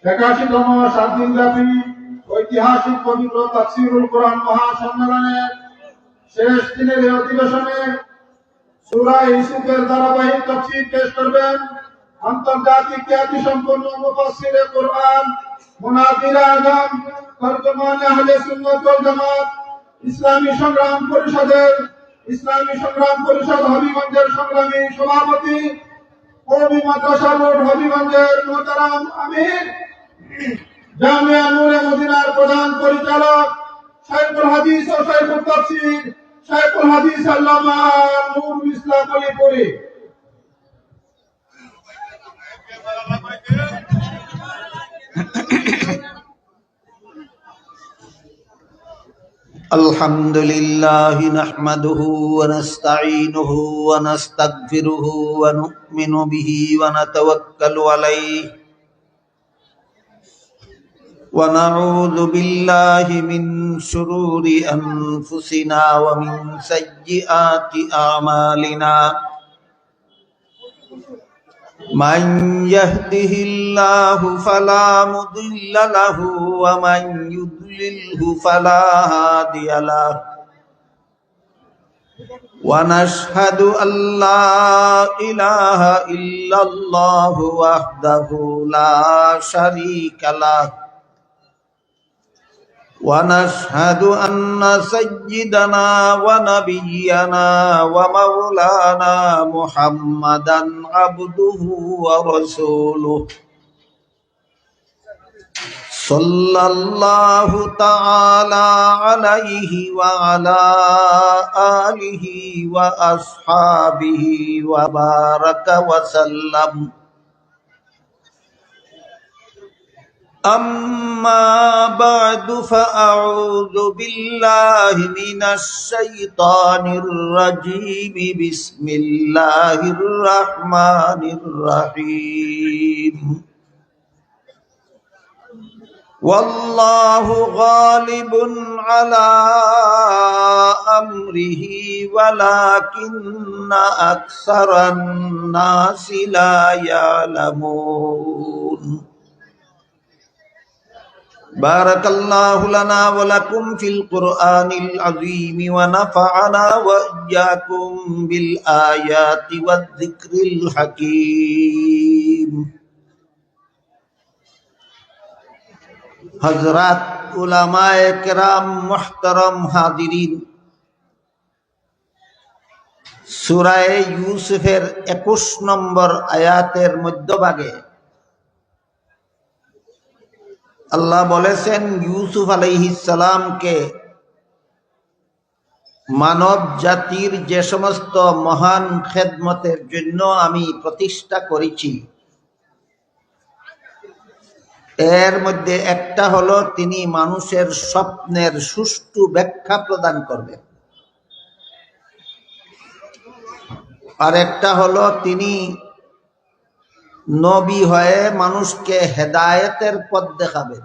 81তম 7 দিনব্যাপী ঐতিহাসিক পবিত্র তাফসীরুল কোরআন মহাসম্মেলনের শেষ দিনের এই অধিবেশনে সূরা ইউসুফের ধারাবাহিক তাফসীর পেশ করবেন আন্তর্জাতিক খ্যাতিসম্পন্ন মুফাসসিরে কোরআন মুনাজির আযম তরজমান আহলে সুন্নাত ওয়াল জামাত ইসলামী সংগ্রাম পরিষদ হবিগঞ্জের সংগ্রামী সভাপতি কওমি মাদ্রাসা বোর্ড হবিগঞ্জের মোহতারাম আমির জামিয়া নূরে মদিনার প্রধান পরিচালক শাইখুল হাদিস ও শাইখুল তাফসীর শাইখুল হাদিস আল্লামা নূরুল ইসলাম আলীপুরি। الحمد لله نحمده ونستعينه ونستغفره ونؤمن به ونتوكل عليه ونعوذ بالله من شرور أنفسنا ومن سيئات أعمالنا من يهده الله فلا مضل له ومن يضلله فلا هادي له ونشهد أن لا إله إلا الله وحده لا شريك له ونشهد أن سيدنا ونبينا ومولانا محمدا عبده ورسوله صلى الله تعالى عليه وعلى آله وأصحابه وبارك وسلم. أما بعد فأعوذ بالله من الشيطان الرجيم بسم الله الرحمن الرحيم والله غالب على أمره ولكن أكثر الناس لا يعلمون. بارك الله لنا ولكم في القرآن العظيم ونفعنا وإياكم بالآيات والذكر الحكيم. हजरात उलमाए किराम मुहतरम हादिरीन, सूरा यूसुफेर 21 নম্বর আয়াতের মধ্যভাগে আল্লাহ বলেছেন ইউসুফ আলাইহিস সালামকে মানব জাতির যে সমস্ত মহান খেদমতের জন্য আমি প্রতিষ্ঠা করেছি এর মধ্যে একটা হলো তিনি মানুষের স্বপ্নের সুষ্ঠু ব্যাখ্যা প্রদান করবেন, আর একটা হলো তিনি নবী হয়ে মানুষকে হেদায়েতের পথ দেখাবেন,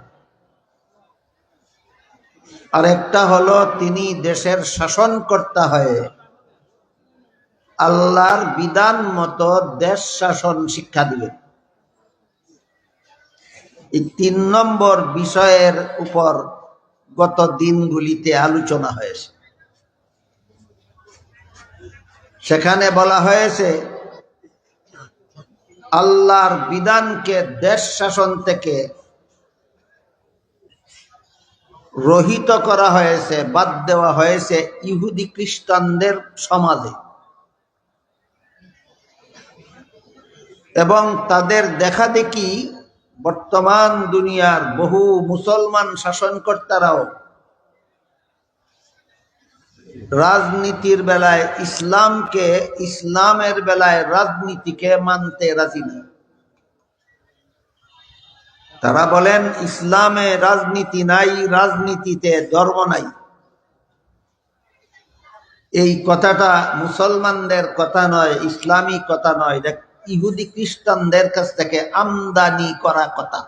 আর একটা হলো তিনি দেশের শাসনকর্তা হয়ে আল্লাহর বিধান মতো দেশ শাসন শিক্ষা দিবেন। এই 3 নম্বর বিষয়ের উপর গত দিনগুলিতে আলোচনা হয়েছে। সেখানে বলা হয়েছে আল্লাহর বিধানকে দেশ শাসন থেকে রহিত করা হয়েছে, বাদ দেওয়া হয়েছে ইহুদি খ্রিস্টানদের সমাজে, এবং তাদের দেখা দেখি বর্তমান দুনিয়ার বহু মুসলমান শাসনকর্তারাও রাজনীতির বেলায় ইসলামকে, ইসলামের বেলায় রাজনীতিকে মানতে রাজি নেই। তারা বলেন ইসলামে রাজনীতি নাই, রাজনীতিতে ধর্ম নাই। এই কথাটা মুসলমানদের কথা নয়, ইসলামী কথা নয়, ইহুদি খ্রিস্টানদের কাছ থেকে আমদানি করা কথা।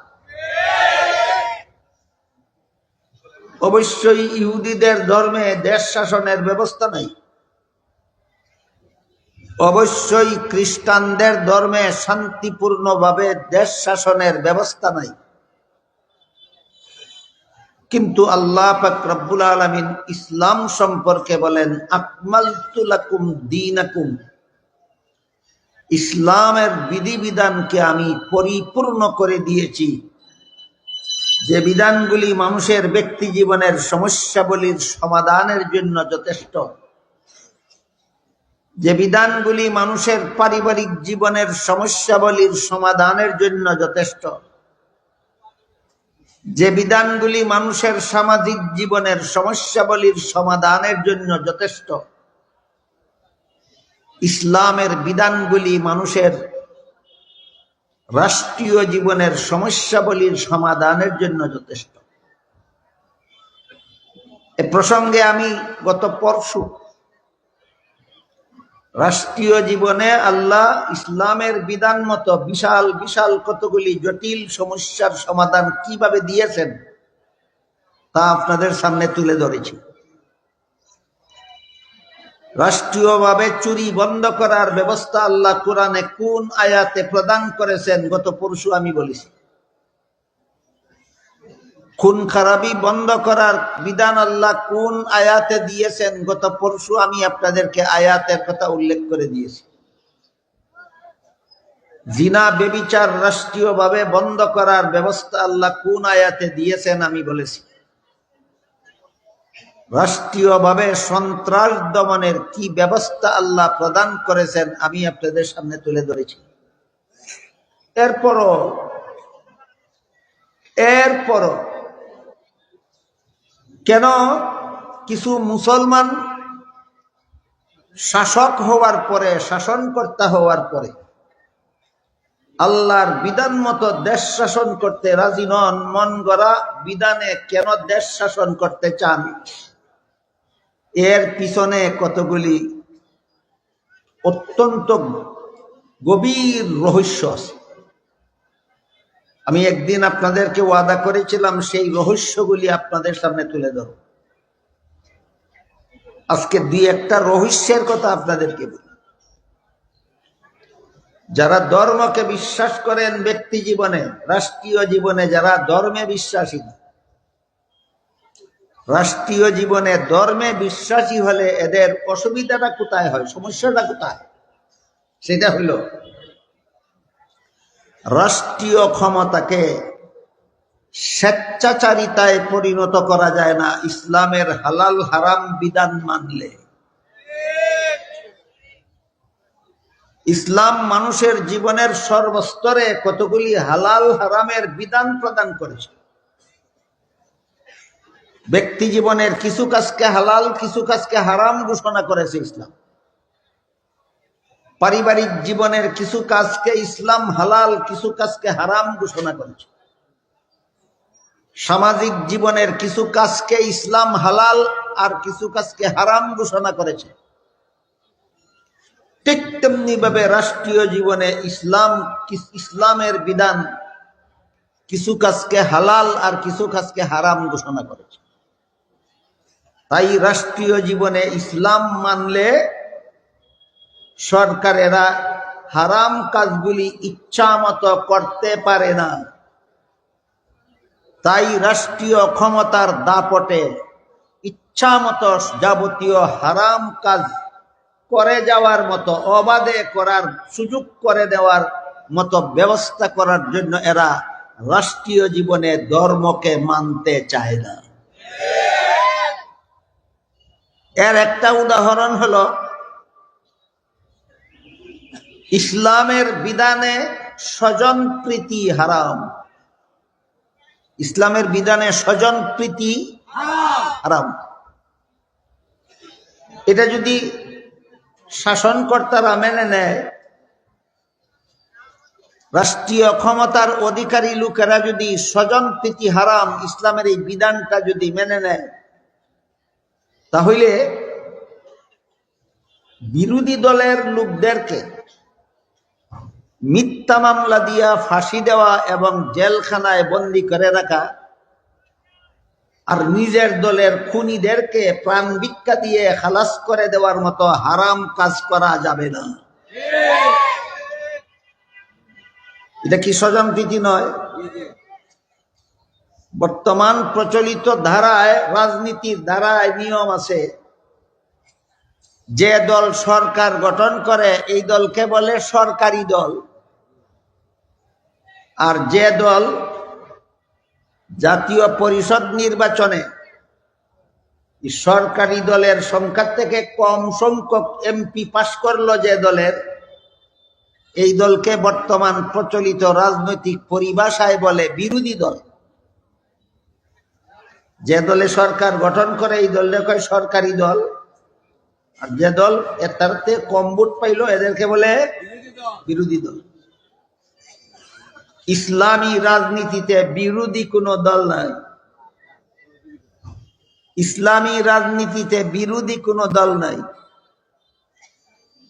অবশ্যই ইহুদিদের ধর্মে দেশ শাসনের ব্যবস্থা নাই, অবশ্যই খ্রিস্টানদের ধর্মে শান্তিপূর্ণভাবে দেশ শাসনের ব্যবস্থা নাই। কিন্তু আল্লাহ পাক রব্বুল আলামিন ইসলাম সম্পর্কে বলেন আকমালতু লাকুম দীনাকুম, ইসলামের বিধিবিধানকে আমি পরিপূর্ণ করে দিয়েছি। যে বিধানগুলি মানুষের ব্যক্তি জীবনের সমস্যাবলীর সমাধানের জন্য যথেষ্ট, যে বিধানগুলি মানুষের পারিবারিক জীবনের সমস্যাবলীর সমাধানের জন্য যথেষ্ট, যে বিধানগুলি মানুষের সামাজিক জীবনের সমস্যাবলীর সমাধানের জন্য যথেষ্ট, ইসলামের বিধানগুলি মানুষের রাষ্ট্রীয় জীবনের সমস্যাবলীর সমাধানের জন্য যথেষ্ট। এ প্রসঙ্গে আমি গত পরশু রাষ্ট্রীয় জীবনে আল্লাহ ইসলামের বিধান মতো বিশাল বিশাল কতগুলি জটিল সমস্যার সমাধান কিভাবে দিয়েছেন তা আপনাদের সামনে তুলে ধরেছি। রাষ্ট্রীয়ভাবে চুরি বন্ধ করার ব্যবস্থা আল্লাহ কোরআনে কোন আয়াতে প্রদান করেছেন গত পরশু আমি বলেছি। খুন খারাপি বন্ধ করার বিধান আল্লাহ কোন আয়াতে দিয়েছেন গত পরশু আমি আপনাদেরকে আয়াতের কথা উল্লেখ করে দিয়েছি। জিনা ব্যভিচার রাষ্ট্রীয়ভাবে বন্ধ করার ব্যবস্থা আল্লাহ কোন আয়াতে দিয়েছেন আমি বলেছি। রাষ্ট্রীয়ভাবে সন্ত্রাস দমনের কি ব্যবস্থা আল্লাহ প্রদান করেছেন আমি আপনাদের সামনে তুলে ধরেছি। এরপরও কেন কিছু মুসলমান শাসক হওয়ার পরে, শাসনকর্তা হওয়ার পরে আল্লাহর বিধান মতো দেশ শাসন করতে রাজি নন, মন গড়া বিধানে কেন দেশ শাসন করতে চান, এর পিছনে কতগুলি অত্যন্ত গভীর রহস্য আছে। আমি একদিন আপনাদেরকে ওয়াদা করেছিলাম সেই রহস্যগুলি আপনাদের সামনে তুলে ধরব। আজকে দুই একটা রহস্যের কথা আপনাদেরকে বলি। যারা ধর্মকে বিশ্বাস করেন ব্যক্তি জীবনে, রাষ্ট্রীয় জীবনে যারা ধর্মে বিশ্বাসী না, রাষ্ট্রীয় জীবনে ধর্মে বিশ্বাসী হলে এদের অসুবিধাটা কোথায় হয়, সমস্যাটা কোথায়? সেটা হইল রাষ্ট্রীয় ক্ষমতাকে স্বেচ্ছাচারিতায় পরিণত করা যায় না ইসলামের হালাল হারাম বিধান মানলে। ইসলাম মানুষের জীবনের সর্বস্তরে কতগুলি হালাল হারামের বিধান প্রদান করেছে। ব্যক্তি জীবনের কিছু কাজকে হালাল, কিছু কাজকে হারাম ঘোষণা করেছে ইসলাম। পারিবারিক জীবনের কিছু কাজকে ইসলাম হালাল, কিছু কাজকে হারাম ঘোষণা করেছে। সামাজিক জীবনের কিছু কাজকে ইসলাম হালাল আর কিছু কাজকে হারাম ঘোষণা করেছে। ঠিক তেমনি ভাবে রাষ্ট্রীয় জীবনে ইসলামের বিধান কিছু কাজকে হালাল আর কিছু কাজকে হারাম ঘোষণা করেছে। তাই রাষ্ট্রীয় জীবনে ইসলাম মানলে সরকারেরা হারাম কাজগুলি ইচ্ছা মতো করতে পারে না। তাই রাষ্ট্রীয় ক্ষমতার দাপটে ইচ্ছা মতো যাবতীয় হারাম কাজ করে যাওয়ার মতো, অবাধে করার সুযোগ করে দেওয়ার মতো ব্যবস্থা করার জন্য এরা রাষ্ট্রীয় জীবনে ধর্মকে মানতে চায় না। এর একটা উদাহরণ হলো ইসলামের বিধানে স্বজন প্রীতি হারাম। ইসলামের বিধানে স্বজন প্রীতি হারাম। এটা যদি শাসনকর্তারা মেনে নেয়, রাষ্ট্রীয় ক্ষমতার অধিকারী লোকেরা যদি স্বজন প্রীতি হারাম ইসলামের এই বিধানটা যদি মেনে নেয়, তাহলে বিরোধী দলের লোকদেরকে মিথ্যা মামলা দিয়া ফাঁসি দেওয়া এবং জেলখানায় বন্দী করে রাখা আর নিজের দলের খুনিদেরকে প্রাণ ভিক্ষা দিয়ে খালাস করে দেওয়ার মতো হারাম কাজ করা যাবে না। এটা কি স্বজন প্রীতি নয়? বর্তমান প্রচলিত ধারায়, রাজনীতির ধারায় নিয়ম আছে, যে দল সরকার গঠন করে এই দলকে বলে সরকারি দল, আর যে দল জাতীয় পরিষদ নির্বাচনে সরকারি দলের সংখ্যা থেকে কম সংখ্যক এমপি পাশ করলো যে দলের, এই দলকে বর্তমান প্রচলিত রাজনৈতিক পরিভাষায় বলে বিরোধী দল। যে দলে সরকার গঠন করে এই দলকে কয় সরকারি দল, আর যে দল তার থেকে কম ভোট পাইলো এদেরকে বলে বিরোধী দল। ইসলামী রাজনীতিতে বিরোধী কোনো দল নাই। ইসলামী রাজনীতিতে বিরোধী কোনো দল নাই।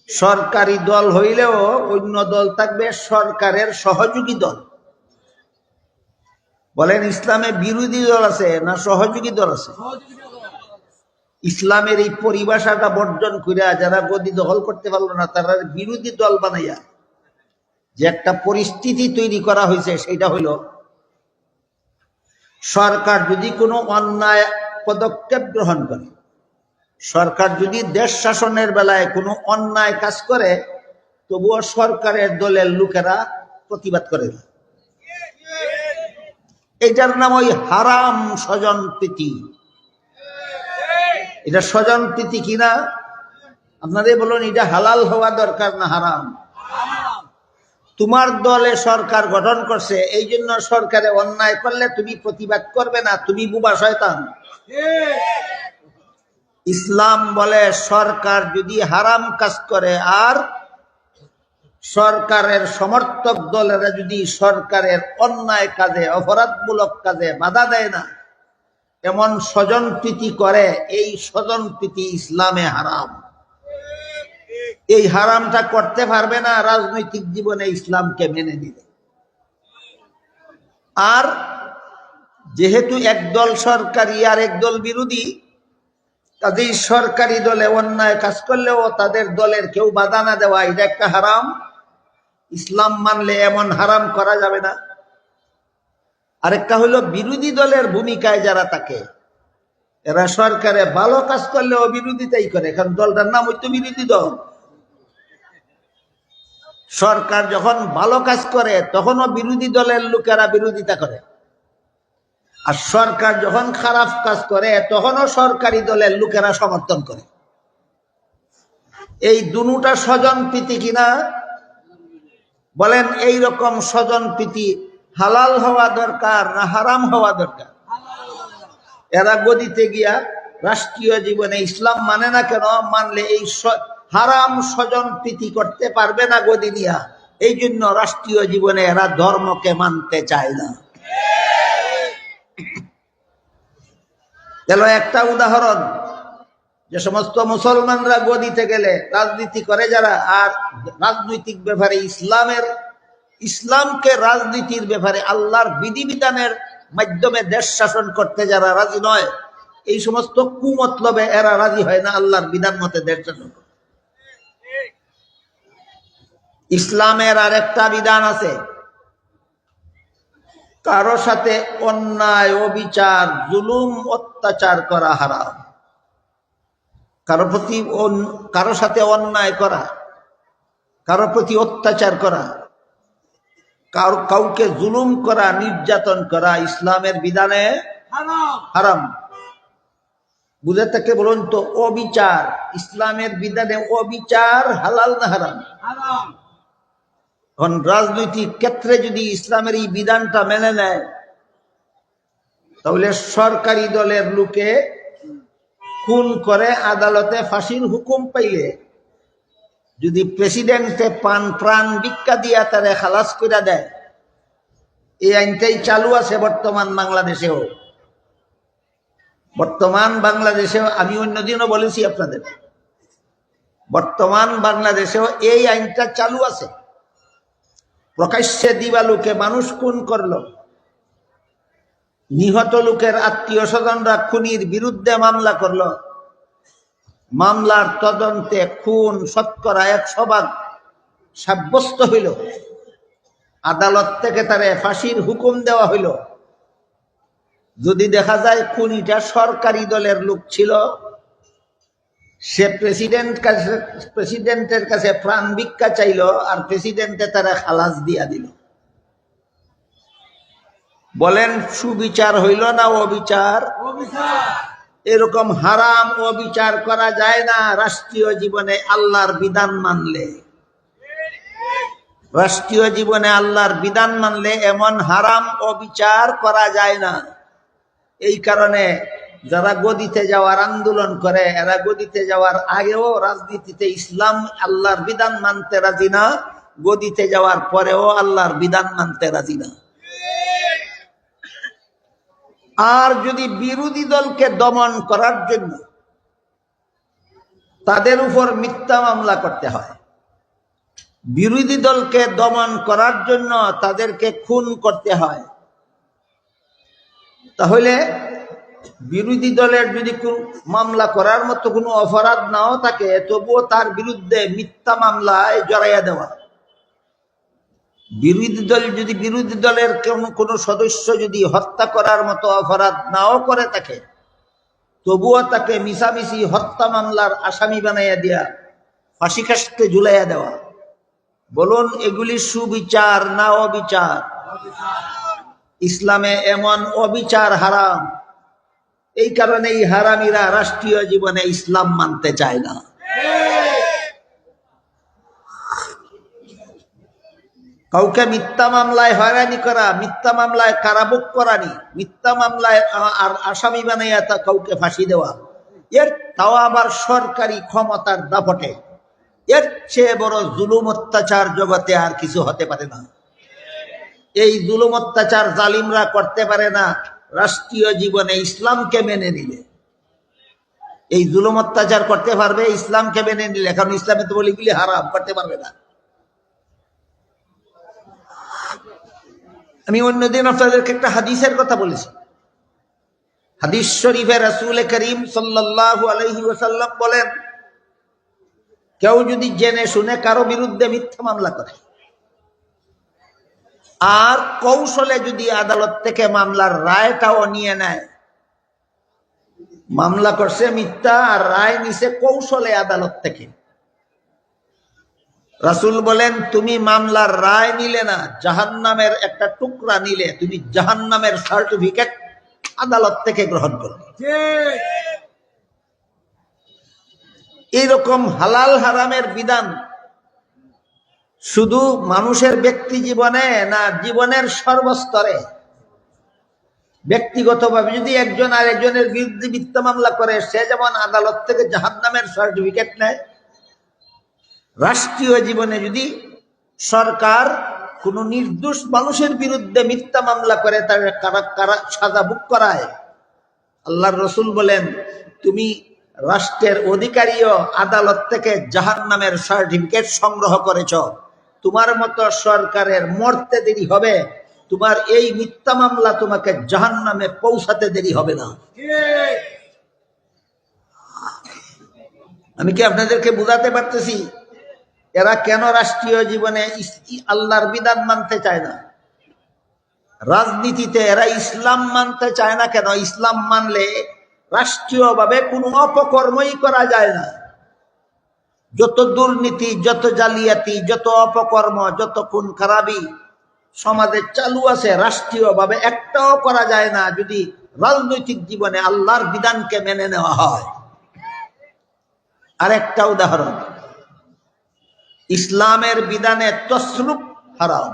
সরকারি দল হইলেও অন্য দল থাকবে সরকারের সহযোগী দল। বলেন ইসলামে বিরোধী দল আছে না সহযোগী দল আছে? ইসলামের এই পরিভাষাটা বর্জন করিয়া যারা গদি দখল করতে পারলো না, তারা বিরোধী দল বানাইয়া যে একটা পরিস্থিতি তৈরি করা হয়েছে, সেটা হইল সরকার যদি কোনো অন্যায় পদক্ষেপ গ্রহণ করে, সরকার যদি দেশ শাসনের বেলায় কোনো অন্যায় কাজ করে, তবুও সরকারের দলের লোকেরা প্রতিবাদ করে না। এটার নাম ওই হারাম স্বজনপ্রীতি। এটা স্বজনপ্রীতি কিনা আপনাদের বলুন, এটা হালাল হওয়া দরকার না হারাম? তোমার দলে সরকার গঠন করছে, এই জন্য সরকারে অন্যায় করলে তুমি প্রতিবাদ করবে না, তুমি বুবা শয়তান। ইসলাম বলে সরকার যদি হারাম কাজ করে আর সরকারের সমর্থক দলেরা যদি সরকারের অন্যায় কাজে, অপরাধমূলক কাজে বাধা দেয় না, এমন স্বজনপ্রীতি করে, এই স্বজনপ্রীতি ইসলামে হারাম। এই হারামটা করতে পারবে না রাজনৈতিক জীবনে ইসলামকে মেনে নিলে। আর যেহেতু একদল সরকারি আর একদল বিরোধী, কাজেই সরকারি দলে অন্যায় কাজ করলেও তাদের দলের কেউ বাধা না দেওয়া, এটা একটা হারাম। ইসলাম মানলে এমন হারাম করা যাবে না। আরেকটা হলো বিরোধী দলের ভূমিকায় যারা থাকে, এরা সরকারে ভালো কাজ করলেও বিরোধিতাই করে, কারণ দলটার নাম হইতো বিরোধী দল। সরকার যখন ভালো কাজ করে তখনও বিরোধী দলের লোকেরা বিরোধিতা করে, আর সরকার যখন খারাপ কাজ করে তখনও সরকারি দলের লোকেরা সমর্থন করে। এই দুটা স্বজনপ্রীতি কিনা? বলেন এই রকম স্বজনপ্রীতি হালাল হওয়া দরকার না হারাম হওয়া দরকার? এরা গদিতে গিয়া রাষ্ট্রীয় জীবনে ইসলাম মানে না কেন? মানলে এই হারাম স্বজনপ্রীতি করতে পারবে না গদি নিয়া, এই জন্য রাষ্ট্রীয় জীবনে এরা ধর্মকে মানতে চায় না। এলো একটা উদাহরণ, যে সমস্ত মুসলমানরা গদিতে গেলে রাজনীতি করে যারা, আর রাজনৈতিক ব্যাপারে ইসলামকে রাজনীতির ব্যাপারে আল্লাহর বিধিবিধানের মাধ্যমে দেশ শাসন করতে যারা রাজি নয়, এই সমস্ত কুমতলবে এরা রাজি হয় না আল্লাহর বিধান মতে দেশ শাসন করতে। ইসলামের আর একটা বিধান আছে, কারো সাথে অন্যায়, অবিচার, জুলুম, অত্যাচার করা হারাম। কারো সাথে অন্যায় করা, কারো প্রতি অত্যাচার করা, কাউকে জুলুম করা, নির্যাতন করা ইসলামের বিধানে হারাম। বুঝে থাকে বলুন তো, অবিচার ইসলামের বিধানে অবিচার হালাল না হারাম? এখন রাজনৈতিক ক্ষেত্রে যদি ইসলামের এই বিধানটা মেনে নেয়, তাহলে সরকারি দলের লোকে খুন করে আদালতে ফাঁসির হুকুম পাইলে যদি প্রেসিডেন্টে প্রাণ ভিক্ষা দিয়া তারে খালাস করে দেয়, এই আইনটাই চালু আছে বর্তমান বাংলাদেশেও। আমি অন্যদিনও বলেছি আপনাদের, বর্তমান বাংলাদেশেও এই আইনটা চালু আছে। প্রকাশ্যে দিবালোকে মানুষ খুন করলো, নিহত লোকের আত্মীয় স্বজনরা খুনির বিরুদ্ধে মামলা করলো, মামলার তদন্তে খুন শতকরা 100% সাব্যস্ত হইল, আদালত থেকে তারে ফাঁসির হুকুম দেওয়া হইল, যদি দেখা যায় খুনিটা সরকারি দলের লোক ছিল, সে প্রেসিডেন্টের কাছে প্রাণ ভিক্ষা চাইল, আর প্রেসিডেন্টে তারা খালাস দিয়া দিল। বলেন সুবিচার হইল না অবিচার? এরকম হারাম অবিচার করা যায় না রাষ্ট্রীয় জীবনে আল্লাহর বিধান মানলে। রাষ্ট্রীয় জীবনে আল্লাহর বিধান মানলে এমন হারাম অবিচার করা যায় না। এই কারণে যারা গদিতে যাওয়ার আন্দোলন করে, এরা গদিতে যাওয়ার আগেও রাজনীতিতে ইসলাম আল্লাহর বিধান মানতে রাজি না, গদিতে যাওয়ার পরেও আল্লাহর বিধান মানতে রাজি না। আর যদি বিরোধী দলকে দমন করার জন্য তাদের উপর মিথ্যা মামলা করতে হয়, বিরোধী দলকে দমন করার জন্য তাদেরকে খুন করতে হয়, তাহলে বিরোধী দলের যদি মামলা করার মতো কোনো অপরাধ নাও থাকে, তবুও তার বিরুদ্ধে মিথ্যা মামলায় জড়াইয়া দেওয়া। বিরোধী দলের কোনো সদস্য যদি হত্যা করার মতো অপরাধ নাও করে থাকে, তবুও তাকে মিছামিছি হত্যা মামলার আসামি বানাইয়া দিয়া ফাঁসি কাস্তে ঝুলাইয়া দেওয়া। বলুন এগুলি সুবিচার না অবিচার? ইসলামে এমন অবিচার হারাম। এই কারণে এই হারামিরা রাষ্ট্রীয় জীবনে ইসলাম মানতে চায় না। কাউকে মিথ্যা মামলায় হয়রানি করা, মিথ্যা মামলায় কারাভোগ করানি, মিথ্যা মামলায় আর আসামি বানাইয়া তা কাউকে ফাঁসি দেওয়া, এর তাও আবার সরকারি ক্ষমতার দাপটে, এর চেয়ে বড় জুলুম অত্যাচার জগতে আর কিছু হতে পারে না। এই জুলুম অত্যাচার জালিমরা করতে পারে না রাষ্ট্রীয় জীবনে ইসলামকে মেনে নিলে। এই জুলুম অত্যাচার করতে পারবে ইসলামকে মেনে নিলে, কারণ ইসলামে তো বলি গুলি হারাম, করতে পারবে না। আমি অন্যদিন আপনাদেরকে একটা হাদিসের কথা বলেছি। হাদিস শরীফে রাসূল করিম সাল্লাল্লাহু আলাইহি ওয়াসাল্লাম বলেন, কেউ যদি জেনে শুনে কারো বিরুদ্ধে মিথ্যা মামলা করে, আর কৌশলে যদি আদালত থেকে মামলার রায়টাও নিয়ে নেয়, মামলা করছে মিথ্যা আর রায় নিছে কৌশলে আদালত থেকে, রাসূল বলেন তুমি মামলার রায় নিলে না, জাহান্নামের একটা টুকরা নিলে, তুমি জাহান্নামের সার্টিফিকেট আদালত থেকে গ্রহণ করবে। এইরকম হালাল হারামের বিধান শুধু মানুষের ব্যক্তি জীবনে না, জীবনের সর্বস্তরে ব্যক্তিগতভাবে যদি একজন আর একজনের বিরুদ্ধে মিথ্যা মামলা করে, সে যেমন আদালত থেকে জাহান্নামের সার্টিফিকেট নেয়, রাষ্ট্রীয় জীবনে যদি সরকার কোন নির্দোষ মানুষের বিরুদ্ধে মিথ্যা মামলা করে তার সাজা ভোগ করায়, আল্লাহর রাসূল বলেন তুমি রাষ্ট্রের অধিকারীও আদালত থেকে জাহান্নামের সার্টিফিকেট সংগ্রহ করেছ, তোমার মতো সরকারের মরতে দেরি হবে, তোমার এই মিথ্যা মামলা তোমাকে জাহান্নামে পৌঁছাতে দেরি হবে না। আমি কি আপনাদেরকে বুঝাতে পারতেছি এরা কেন রাষ্ট্রীয় জীবনে আল্লাহর বিধান মানতে চায় না? রাজনীতিতে এরা ইসলাম মানতে চায় না কেন? ইসলাম মানলে রাষ্ট্রীয়ভাবে কোনো অপকর্মই করা যায় না। যত দুর্নীতি, যত জালিয়াতি, যত অপকর্ম, যত খুন খারাপি সমাজে চালু আছে, রাষ্ট্রীয়ভাবে একটাও করা যায় না যদি রাজনৈতিক জীবনে আল্লাহর বিধানকে মেনে নেওয়া হয়। আরেকটা উদাহরণ, ইসলামের বিধানে তসরুফ হারাম।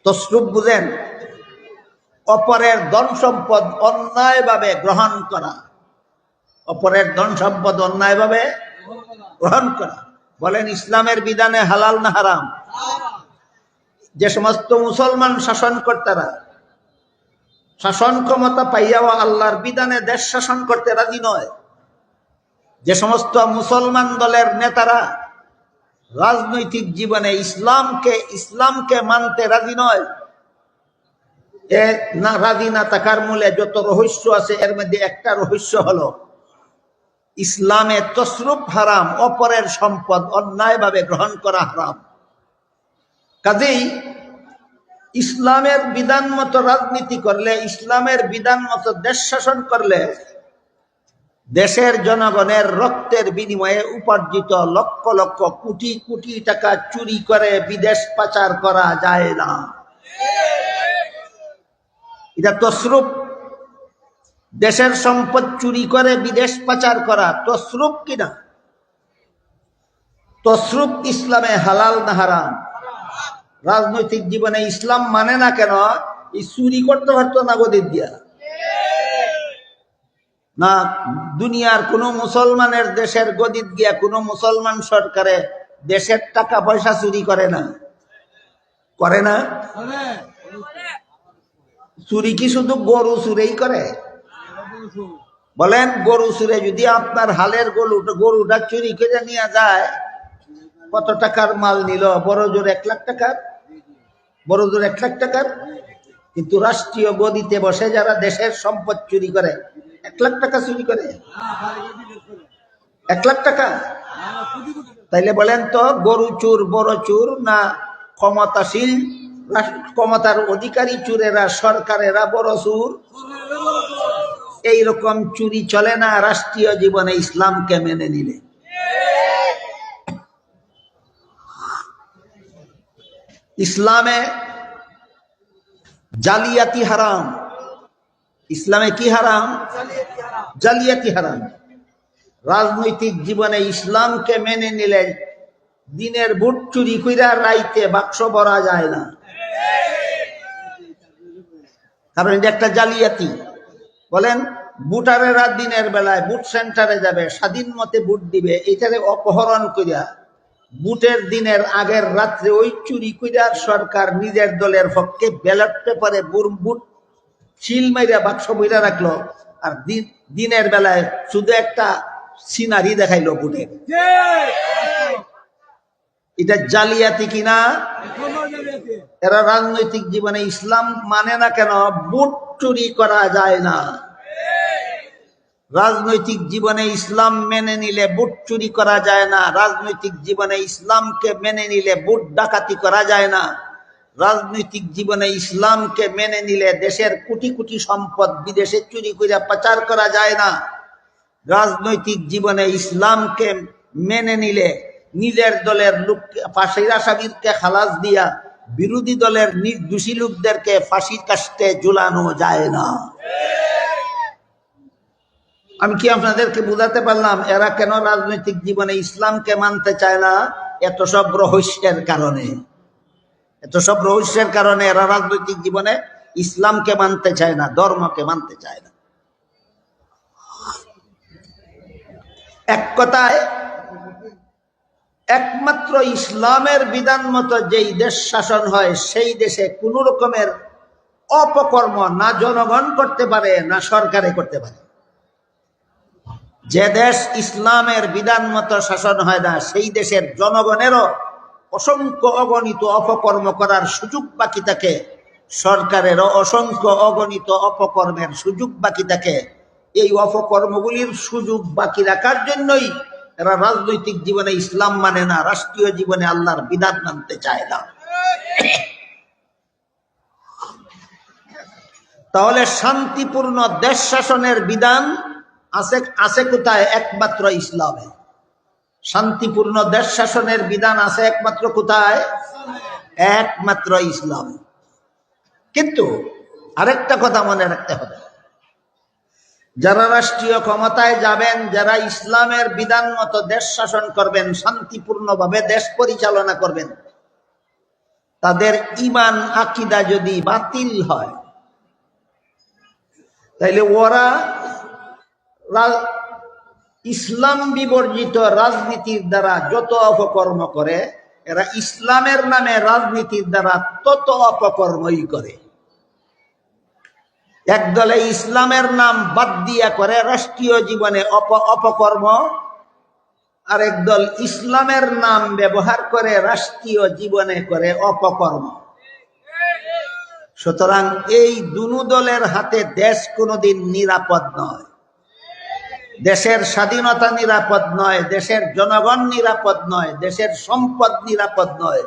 তসরুফ বুঝেন? অপরের ধন সম্পদ অন্যায়ভাবে গ্রহণ করা, অপরের ধন সম্পদ অন্যায়ভাবে গ্রহণ করা। বলেন ইসলামের বিধানে হালাল না হারাম? যে সমস্ত মুসলমান শাসনকর্তারা শাসন ক্ষমতা পাইয়াও আল্লাহর বিধানে দেশ শাসন করতে রাজি নয়, যে সমস্ত মুসলমান দলের নেতারা রাজনৈতিক জীবনে ইসলামকে মানতে রাজি নয়, রাজি না থাকার মূলে যত রহস্য আছে, এর মধ্যে একটা রহস্য হলো ইসলামে তসরুফ হারাম, অপরের সম্পদ অন্যায়ভাবে গ্রহণ করা হারাম। কাজেই ইসলামের বিধান মতো রাজনীতি করলে, ইসলামের বিধান মতো দেশ শাসন করলে দেশের জনগণের রক্তের বিনিময়ে উপার্জিত লক্ষ লক্ষ কোটি কোটি টাকা চুরি করে বিদেশ পাচার করা যায় না। এটা তসরুপ। দেশের সম্পদ চুরি করে বিদেশ পাচার করা তসরুপ কিনা? তসরুপ ইসলামে হালাল না হারাম? রাজনৈতিক জীবনে ইসলাম মানে না কেন? এই চুরি করতে পারতো না গদির দিয়া না। দুনিয়ার কোন মুসলমানের দেশের গদিত গিয়া কোন মুসলমান সরকারে দেশের টাকা পয়সা চুরি করে না? করে না? চুরি কি শুধু গরু চুরেই করে? বলেন, গরু চুরে যদি আপনার হালের গরুটা চুরি করে নিয়ে যায়, কত টাকার মাল নিল? বড় জোর 1 লাখ টাকার, বড় জোর 1 লাখ টাকার। কিন্তু রাষ্ট্রীয় গদিতে বসে যারা দেশের সম্পদ চুরি করে 1 লাখ টাকা চুরি করে, 1 লাখ টাকা। তাইলে বলেন তো, গরু চুর বড় চুর না ক্ষমতাশীল ক্ষমতার অধিকারী চুরেরা, সরকারেরা বড় চুর? এইরকম চুরি চলে না রাষ্ট্রীয় জীবনে ইসলামকে মেনে নিলে। ইসলামে জালিয়াতি হারাম। ইসলামে কি হারাম? জালিয়াতি হারাম। রাজনৈতিক জীবনে ইসলামকে মেনে নিলে দিনের ভোট চুরি কইরা রাইতে বাক্স ভরা যায় না, কারণ এটা একটা জালিয়াতি। বলেন, ভোটারেরা দিনের বেলায় ভোট সেন্টারে যাবে, স্বাধীন মতে ভোট দিবে, এটারে অপহরণ কইরা ভোটের দিনের আগের রাত্রে ওই চুরি কইরা সরকার নিজের দলের পক্ষে ব্যালট পেপারে ভোট সিল মাইরা বাক্স বইরা রাখলো, আর দিনের বেলায় শুধু একটা সিনারি দেখাইলো ভোটের। এটা জালিয়াতি কিনা? এরা রাজনৈতিক জীবনে ইসলাম মানে না কেন? ভোট চুরি করা যায় না। রাজনৈতিক জীবনে ইসলাম মেনে নিলে ভোট চুরি করা যায় না। রাজনৈতিক জীবনে ইসলামকে মেনে নিলে ভোট ডাকাতি করা যায় না। রাজনৈতিক জীবনে ইসলামকে মেনে নিলে দেশের কোটি কোটি সম্পদ বিদেশে চুরি করে পাচার করা যায় না। রাজনৈতিক জীবনে ইসলামকে মেনে নিলে নিজের দলের লোককে ফাঁসির আসামিকে খালাস দিয়া বিরোধী দলের নির্দোষী লোকদেরকে ফাঁসির কাস্টে ঝুলানো যায় না। আমি কি আপনাদেরকে বুঝাতে পারলাম এরা কেন রাজনৈতিক জীবনে ইসলামকে মানতে চায় না? এত সব রহস্যের কারণে। এত সব রহস্যের কারণে এরা রাজনৈতিক জীবনে ইসলামকে মানতে চায় না, ধর্মকে মানতে চায় না। এক কথায়, একমাত্র ইসলামের বিধান মতো যেই দেশ শাসন হয় সেই দেশে কোন রকমের অপকর্ম না জনগণ করতে পারে না সরকারে করতে পারে। যে দেশ ইসলামের বিধান মতো শাসন হয় না সেই দেশের জনগণেরও অসংখ্য অগণিত অপকর্ম করার সুযোগ বাকি থাকে, সরকারেরও অসংখ্য অগণিত অপকর্মের সুযোগ বাকি থাকে। এই অপকর্মগুলির সুযোগ বাকি রাখার জন্যই এরা রাজনৈতিক জীবনে ইসলাম মানে না, রাষ্ট্রীয় জীবনে আল্লাহর বিধান মানতে চায় না। তাহলে শান্তিপূর্ণ দেশ শাসনের বিধান আছে কোথায়? একমাত্র ইসলামে। শান্তিপূর্ণ দেশ শাসনের বিধান আছে একমাত্র কোথায়? একমাত্র ইসলামে। কিন্তু আরেকটা কথা মনে রাখতে হবে, যারা রাষ্ট্রীয় ক্ষমতায় যাবেন, যারা ইসলামের বিধান মতো দেশ শাসন করবেন, শান্তিপূর্ণভাবে দেশ পরিচালনা করবেন, তাদের ঈমান আকীদা যদি বাতিল হয় তাইলে ওরা ইসলাম বিবর্জিত রাজনীতির দ্বারা যত অপকর্ম করে, এরা ইসলামের নামে রাজনীতির দ্বারা তত অপকর্মই করে। একদলে ইসলামের নাম বাদ দিয়া করে রাষ্ট্রীয় জীবনে অপকর্ম, আর একদল ইসলামের নাম ব্যবহার করে রাষ্ট্রীয় জীবনে করে অপকর্ম। সুতরাং এই দুনো দলের হাতে দেশ কোনোদিন নিরাপদ নয়। দেশের স্বাধীনতা নিরাপদ নয়, দেশের জনগণ নিরাপদ নয়, দেশের সম্পদ নিরাপদ নয়।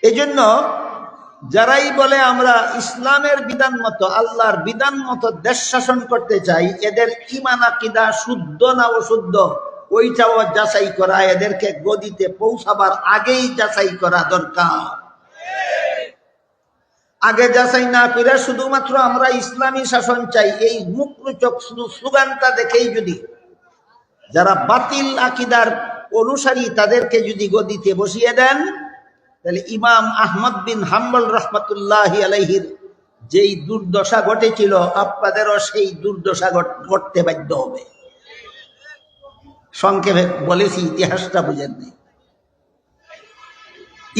এজন্য যারাই বলে আমরা ইসলামের বিধান মতো আল্লাহর বিধান মতো দেশ শাসন করতে চাই, এদের ঈমান আকীদা শুদ্ধ না অশুদ্ধ ওইটাও যাচাই করা, এদেরকে গদিতে পৌঁছাবার আগেই যাচাই করা দরকার। আগে যাচাই না করে শুধুমাত্র আমরা ইসলামী শাসন চাই এই মুখরোচক শুধু স্লোগানটা দেখেই যদি যারা বাতিল আকীদার অনুসারী তাদেরকে যদি গদিতে বসিয়ে দেন, তাহলে ইমাম আহমদ বিন হাম্বল রহমতুল্লাহি আলাইহির যেই দুর্দশা ঘটেছিল আপনাদেরও সেই দুর্দশা ঘটতে বাধ্য হবে। সংক্ষেপে বলেছি, ইতিহাসটা বুঝেননি।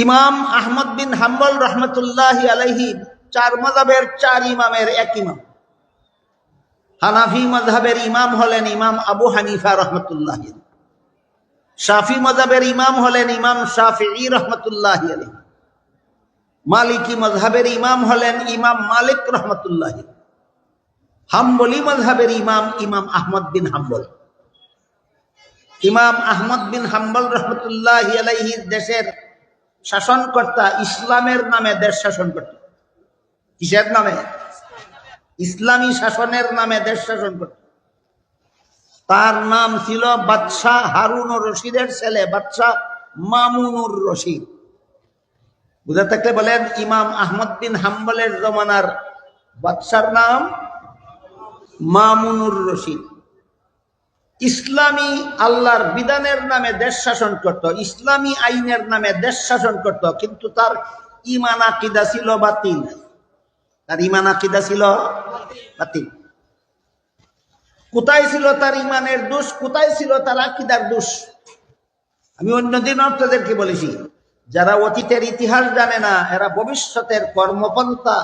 ইমাম আহমদ বিন হাম্বল রহমতুল্লাহি আলাইহি চার মাযহাবের চার ইমামের এক ইমাম। হানাফি মাযহাবের ইমাম হলেন ইমাম আবু হানিফা রহমতুল্লাহি, শাফি মাযহাবের ইমাম হলেন ইমাম শাফিঈ রহমতুল্লাহি আলাইহি, মালিকি মাযহাবের ইমাম হলেন ইমাম মালিক রহমতুল্লাহি, হাম্বলি মাযহাবের ইমাম ইমাম আহমদ বিন হাম্বল। ইমাম আহমদ বিন হাম্বল রহমতুল্লাহি আলাইহি দেশের শাসনকর্তা, ইসলামের নামে দেশ শাসন করত। কিসের নামে? ইসলামী শাসনের নামে দেশ শাসন করত। তার নাম ছিল বাদশাহ হারুনুর রশিদের ছেলে বাদশাহ মামুনুর রশিদ। বুঝে থাকলে বলেন, ইমাম আহমদ বিন হাম্বলের জমানার বাদশার নাম মামুনুর রশিদ। ইসলামী আল্লাহর বিধানের নামে দেশ শাসন করত, ইসলামী আইনের নামে দেশ শাসন করত, কিন্তু তার ঈমান আকীদা ছিল বাতিল। তার ঈমান আকীদা ছিল বাতিল। কোথায় ছিল তার ঈমানের দোষ, কোথায় ছিল তার আকীদার দোষ? আমি অন্যদিন আপনাদেরকে বলেছি, যারা অতীতের ইতিহাস জানে না এরা ভবিষ্যতের কর্মপন্থা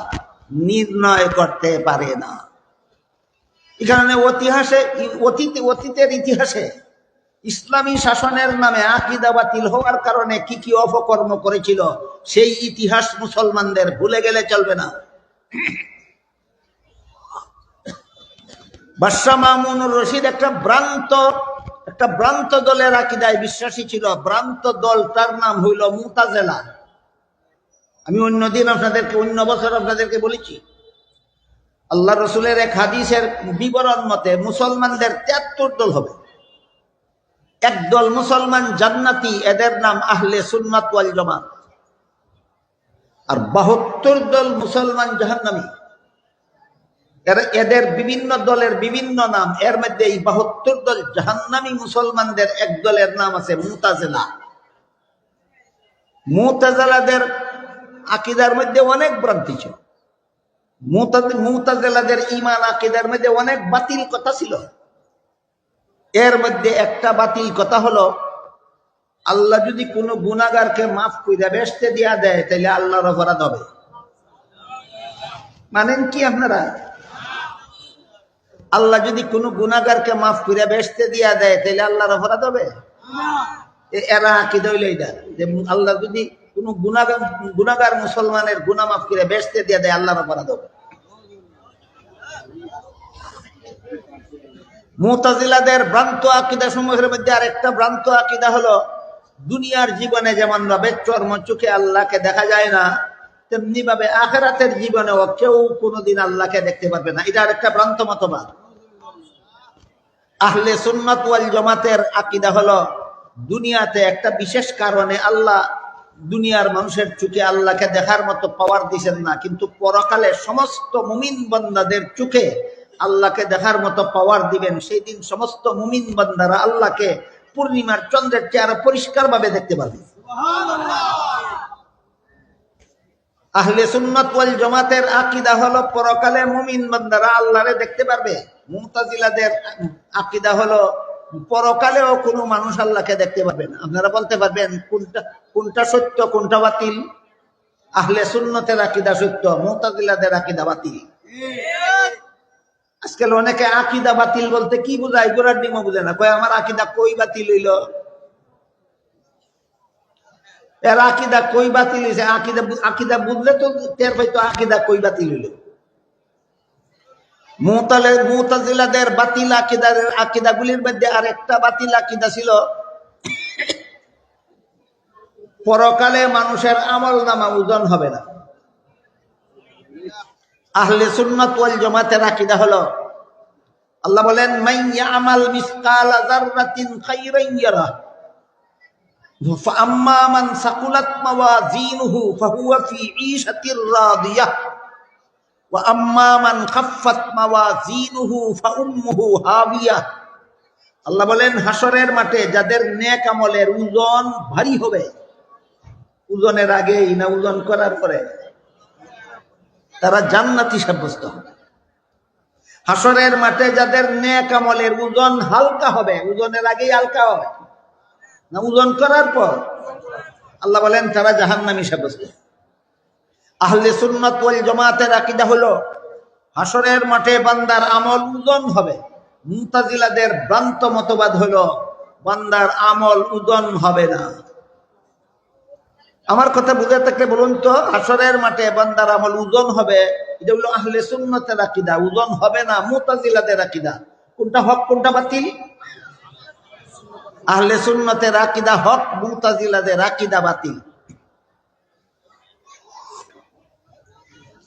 নির্ণয় করতে পারে না। এই কারণে অতীতের ইতিহাসে ইসলামী শাসনের নামে আকীদা বাতিল হওয়ার কারণে কি কি অপকর্ম করেছিল সেই ইতিহাস মুসলমানদের ভুলে গেলে চলবে না। বাদশাহ মামুনুর রশিদ একটা ভ্রান্ত দলের আকীদায় বিশ্বাসী ছিল। ভ্রান্ত দলটার নাম হইল মুতাজিলা। আমি অন্য বছর আপনাদেরকে বলেছি, আল্লাহ রসুলের এক হাদিসের বিবরণ মতে মুসলমানদের 73 দল হবে। একদল মুসলমান জান্নাতি, এদের নাম আহলে সুন্নাত ওয়াল জামাত। আর 72 দল মুসলমান জাহান্নামী, এদের বিভিন্ন দলের বিভিন্ন নাম। এর মধ্যে এই 72 দল জাহান্নামী মুসলমানদের এক দলের নাম আছে মুতাজিলা। মুতাজিলাদের আকীদার মধ্যে অনেক ভ্রান্তি ছিল। মুতাজিলাদের ঈমান আকীদার মধ্যে অনেক বাতিল কথা ছিল। এর মধ্যে একটা বাতিল কথা হলো, আল্লাহ যদি কোনো গুনাহগারকে মাফ কইরা বেহেশতে দিয়া দেয় তাহলে আল্লাহর অপরাধ হবে। মানেন কি আপনারা? আল্লাহ যদি কোনো গুনাহগারকে মাফ কইরা বেহেশতে দিয়া দেয় তাহলে আল্লাহর অপরাধ হবে? এরা আকীদা হইল এইটা, যে আল্লাহ যদি কোনো গুনাহগার মুসলমানের গুনাহ মাফ করে বেহেশতে দিয়ে দেয় আল্লাহর অপরাধ হবে। মুতাজিলাদের ভ্রান্ত আকীদা সমূহের মধ্যে আরেকটা ভ্রান্ত আকীদা হলো, দুনিয়ার জীবনে যেমন ভাবে চর্ম চোখে আল্লাহকে দেখা যায় না, তেমনি ভাবে আখিরাতের জীবনেও কেউ কোনোদিন আল্লাহকে দেখতে পারবে না। এটা আরেকটা ভ্রান্ত মতবাদ। আহলে সুন্নাত ওয়াল জামাতের আকীদা হলো, দুনিয়াতে একটা বিশেষ কারণে আল্লাহ দুনিয়ার মানুষের চোখে আল্লাহকে দেখার মতো পাওয়ার দিচ্ছেন না, কিন্তু পরকালে সমস্ত মুমিন বান্দাদের চোখে আল্লাহকে দেখার মতো পাওয়ার দিবেন। সেই দিন সমস্ত মুমিন বান্দারা আল্লাহকে পূর্ণিমার চন্দ্রের চেয়ে পরিষ্কার ভাবে দেখতে পাবে। আহলে সুন্নাত ওয়াল জামাতের আকীদা হলো, পরকালে মুমিন বান্দারা আল্লাহরে দেখতে পারবে। মুতাজিলাদের আকীদা হলো, পরকালেও কোনো মানুষ আল্লাহকে দেখতে পারবে না। আপনারা বলতে পারবেন কোনটা সত্য কোনটা বাতিল? আহলে সুন্নতের আকীদা সত্য, মুতাজিলাদের আকীদা বাতিল। আজকাল অনেকে আকীদা বাতিল বলতে কি বোঝায়, গোড়ার ডিমও বুঝে না। কয় আমার আকীদা কই বাতিল হইল? এর আকীদা কই বাতিল হইছে? আকীদা বুঝলে তো টের পাইতো আকীদা কই বাতিল হইল। মুতাজিলাদের বাতিল আকীদাগুলির মধ্যে আরেকটা বাতিল আকীদা ছিল, পরকালে মানুষের আমল নামা ওজন হবে না। আহলে সুন্নাত ওয়াল জামাতের আকীদা হলো, আল্লাহ বলেন মান ইয়ামাল মিসকালা যাররাতিন খাইরান ইয়ারা ফা আম্মা মান সাকুলাত মাওয়াজিনুহু ফাহুয়া ফি ঈশাতির রাদিয়াহ ওয়া আম্মা মান খাফফাত মাওয়াজিনুহু ফা উম্মুহু হাবিয়াহ। আল্লাহ বলেন হাসরের মাঠে যাদের নেক আমলের ওজন ভারী হবে, ওজনের আগেই না ওজন করার পরে, তারা জান্নাতি সাব্যস্ত হবে। হাসরের মাঠে যাদের নেক আমলের ওজন হালকা হবে, ওজনের আগেই হালকা হবে না ওজন করার পর, আল্লাহ বলেন তারা জাহান্নামী সাব্যস্ত। আহলে সুন্নাত ওয়াল জামাতের আকীদা হলো হাসরের মাঠে বান্দার আমল ওজন হবে। মুতাজিলাদের ভ্রান্ত মতবাদ হলো বান্দার আমল ওজন হবে না। আমার কথা বুঝে থাকলে বলুন তো, হাসরের মাঠে বান্দার আমল ওজন হবে, এটা হলো আহলে সুন্নাতের আকীদা, ওজন হবে না মুতাজিলাদের আকীদা। কোনটা হক কোনটা বাতিল? আহলে সুন্নাতের আকীদা হক, মুতাজিলাদের আকীদা বাতিল।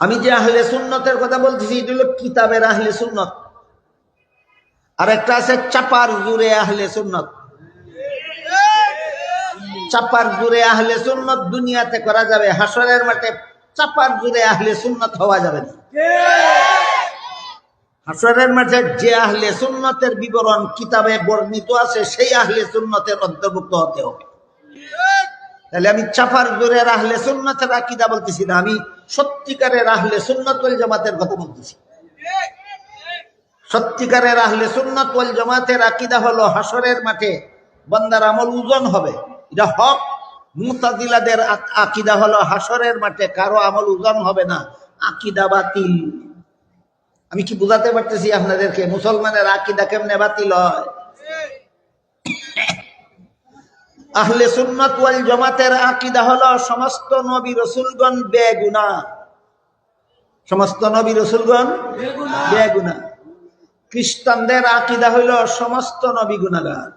আমি যে আহলে সুন্নতের কথা বলতেছি এটা হলো কিতাবের আহলে সুন্নত, আর একটা আছে চাপার জুড়ে আহলে সুন্নত। চাপার জুড়ে আহলে সুন্নত দুনিয়াতে করা যাবে, হাসরের মাঠে চাপার জুড়ে আহলে সুন্নত হওয়া যাবে না। হাসরের মাঠে যে আহলে সুন্নতের বিবরণ কিতাবে বর্ণিত আছে সেই আহলে সুন্নতের অন্তর্ভুক্ত হতে হবে। তাহলে আমি চাপার জোরের আহলে সুন্নতের আকীদা বলতেছি না, আমি সত্যিকারের আহলে সুন্নাত ওয়াল জামাতের কথা বলতেছি। সত্যিকারের আহলে সুন্নাত ওয়াল জামাতের আকীদা হলো হাসরের মাঠে বান্দার আমল ওজন হবে, এটা হক। মুতাজিলাদের আকীদা হলো হাসরের মাঠে কারো আমল ওজন হবে না, আকীদা বাতিল। আমি কি বুঝাতে পারতেছি আপনাদেরকে মুসলমানের আকীদা কেমনে বাতিল হয়? আহলে সুন্নাত ওয়াল জামাতের আকীদা হলো সমস্ত নবী রাসূলগণ বেগুনাহ, সমস্ত নবী রাসূলগণ বেগুনাহ। খ্রিস্টানদের আকীদা হলো সমস্ত নবী গুনাহগার।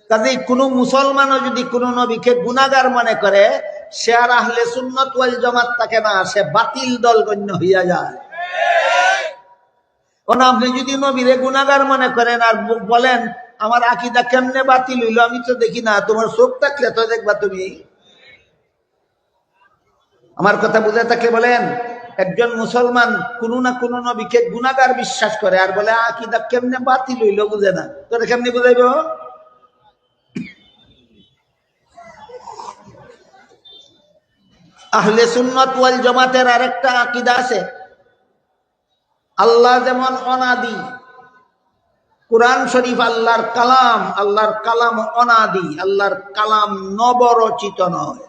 কাজেই কোন মুসলমানও যদি কোন নবীকে গুনাহগার মনে করে, সে আর আহলে সুন্নাত ওয়াল জামাত থাকে না, সে বাতিল দল গণ্য হইয়া যায়। আপনি যদি নবীরে গুনাহগার মনে করেন আর বলেন আমার আকীদা কেমনে বাতিল হইলো, আমি তো দেখি না, তোমার চোখ থাকলে তো দেখবা তুমি। আমার কথা বুঝে থাকলে বলেন, একজন মুসলমান কোন না কোন নবীকে গুনাহগার বিশ্বাস করে আর বলে আকীদা কেমনে বাতিল হইলো বুঝে না, তোরে কেমনে বুঝাইব? আহলে সুন্নাত ওয়াল জামাতের আরেকটা আকীদা আছে, আল্লাহ যেমন অনাদি, কুরআন শরীফ আল্লাহর কালাম, আল্লাহর কালাম অনাদি, আল্লাহর কালাম নবরচিত নয়।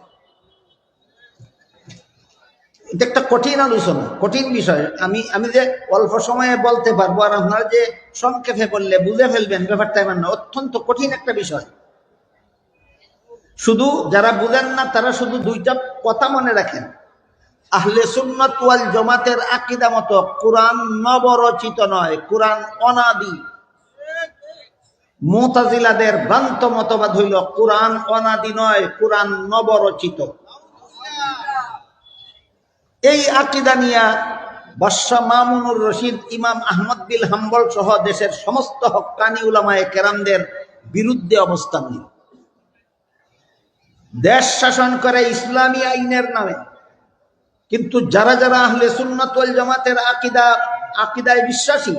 এটা একটা কঠিন আলোচনা, কঠিন বিষয়। আমি যে অল্প সময়ে বলতে পারবো আর আপনারা যে সংক্ষেপে বললে বুঝে ফেলবেন ব্যাপারটা এমন না, অত্যন্ত কঠিন একটা বিষয়। শুধু যারা বুঝেন না তারা শুধু দুইটা কথা মনে রাখেন, আহলে সুন্নাত ওয়াল জামাতের আকীদা মতো কুরআন নবরচিত নয়, কুরআন অনাদি। মুতাজিলাদের ভ্রান্ত মতবাদ হইল কুরআন অনাদি নয়, কুরআন নবরচিত। এই আকীদা নিয়া বাদশাহ মামুনুর রশিদ, ইমাম আহমদ বিন হাম্বল সহ দেশের সমস্ত হক্কানি উলামায়ে কেরামদের বিরুদ্ধে অবস্থান নিল। দেশ শাসন করে ইসলামী আইনের নামে, কিন্তু যারা যারা আহলে সুন্নাত ওয়াল জামাতের আকীদায় বিশ্বাসী,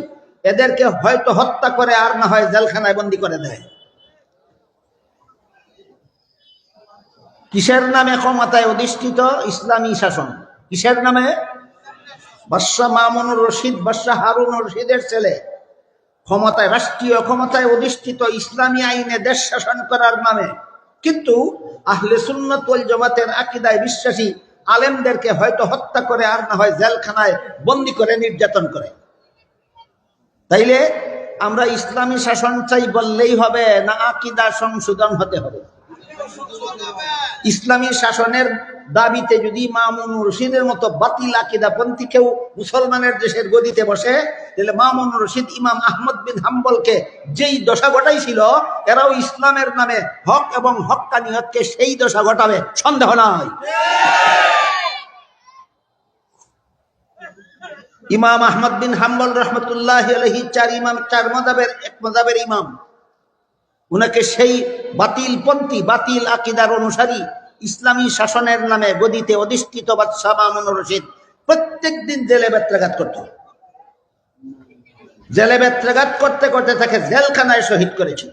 এদেরকে হয়তো হত্যা করে আর না হয় জেলখানায় বন্দী করে দেয়। কিসের নামে ক্ষমতায় অধিষ্ঠিত? ইসলামী শাসন। কিসের নামে? বাদশাহ মামুনুর রশিদ, বাদশাহ হারুন রশিদের ছেলে, ক্ষমতায়, রাষ্ট্রীয় ক্ষমতায় অধিষ্ঠিত ইসলামী আইনে দেশ শাসন করার নামে। কিন্তু আহলে সুন্নাত ওয়াল জামাতের আকীদায় বিশ্বাসী আলেমদেরকে হয়তো হত্যা করে আর না হয় জেলখানায় বন্দী করে নির্যাতন করে। তাইলে আমরা ইসলামী শাসন চাই বললেই হবে না আকীদা সংশোধন হতে হবে? ইসলামী শাসনের দাবিতে যদি মামুনুর রশিদের মতো বাতিল আকীদাপন্থী কেউ মুসলমানের দেশের গদিতে বসে, তাহলে মামুনুর রশিদ ইমাম আহমদ বিন হাম্বলকে যেই দশা ঘটাইছিল, এরাও ইসলামের নামে হক এবং হক্কানিয়তকে সেই দশা ঘটাবে, সন্দেহ নাই। ইমাম আহমদ বিন হাম্বল রহমতুল্লাহ আলাইহি চার মাযহাবের এক মাযহাবের ইমাম, উনাকে সেই বাতিলপন্থী বাতিল আকীদার অনুসারী ইসলামী শাসনের নামে গদিতে অধিষ্ঠিত বাদশাহ মামুনুর রশিদ প্রত্যেকদিন জেলে বেত্রাঘাত করত। জেলে বেত্রাঘাত করতে করতে তাকে জেলখানায় শহীদ করেছে।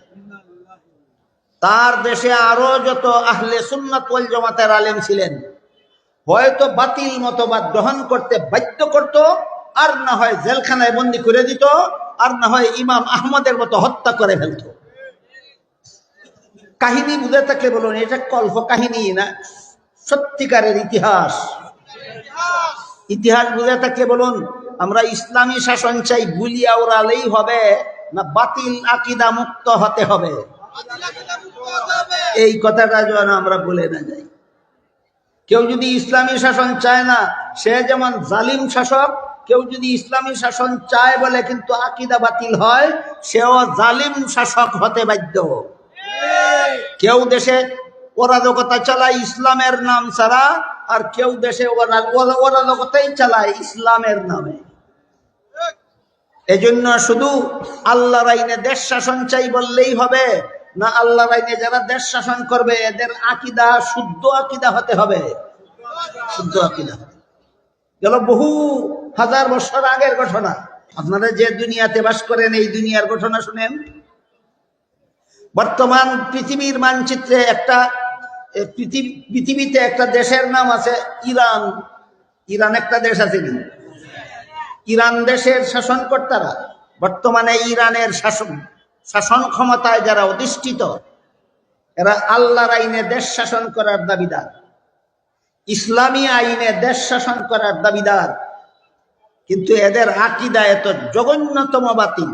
তার দেশে আরো যত আহলে সুন্নাত ওয়াল জামাতের আলেম ছিলেন, হয়তো বাতিল মতবাদ গ্রহণ করতে বাধ্য করত, আর না হয় জেলখানায় বন্দী করে দিত, আর না হয় ইমাম আহমদের মতো হত্যা করে ফেলত। কাহিনী বুঝে থাকলে বলুন, এটা কল্প কাহিনী না, সত্যিকারের ইতিহাস। ইতিহাস বুঝে থাকলে বলুন, আমরা ইসলামী শাসন চাই গুলিয়া উড়ালেই হবে না বাতিল আকীদা মুক্ত হতে হবে? এই কথাটা যেন আমরা বলে না যাই। কেউ যদি ইসলামী শাসন চায় না, সে যেমন জালিম শাসক, কেউ যদি ইসলামী শাসন চায় বলে কিন্তু আকীদা বাতিল হয়, সেও জালিম শাসক হতে বাধ্য। কেউ দেশে অরাজকতা চালায় ইসলামের নাম ছাড়া, আর কেউ দেশে অরাজকতাই চালায় ইসলামের নামে। এজন্য শুধু আল্লাহর আইনে দেশ শাসন চাই বললেই হবে না, আল্লাহর আইনে যারা দেশ শাসন করবে এদের আকীদা শুদ্ধ আকীদা হতে হবে। শুদ্ধ আকীদা গেল বহু হাজার বছর আগের ঘটনা। আপনারা যে দুনিয়াতে বাস করেন এই দুনিয়ার ঘটনা শুনেন। বর্তমান পৃথিবীর মানচিত্রে পৃথিবীতে একটা দেশের নাম আছে ইরান। ইরান একটা দেশ আছে কি? ইরান দেশের শাসনকর্তারা বর্তমানে ইরানের শাসন ক্ষমতায় যারা অধিষ্ঠিত, এরা আল্লাহর আইনে দেশ শাসন করার দাবিদার, ইসলামী আইনে দেশ শাসন করার দাবিদার, কিন্তু এদের আকীদা এত জঘন্যতম বাতিল।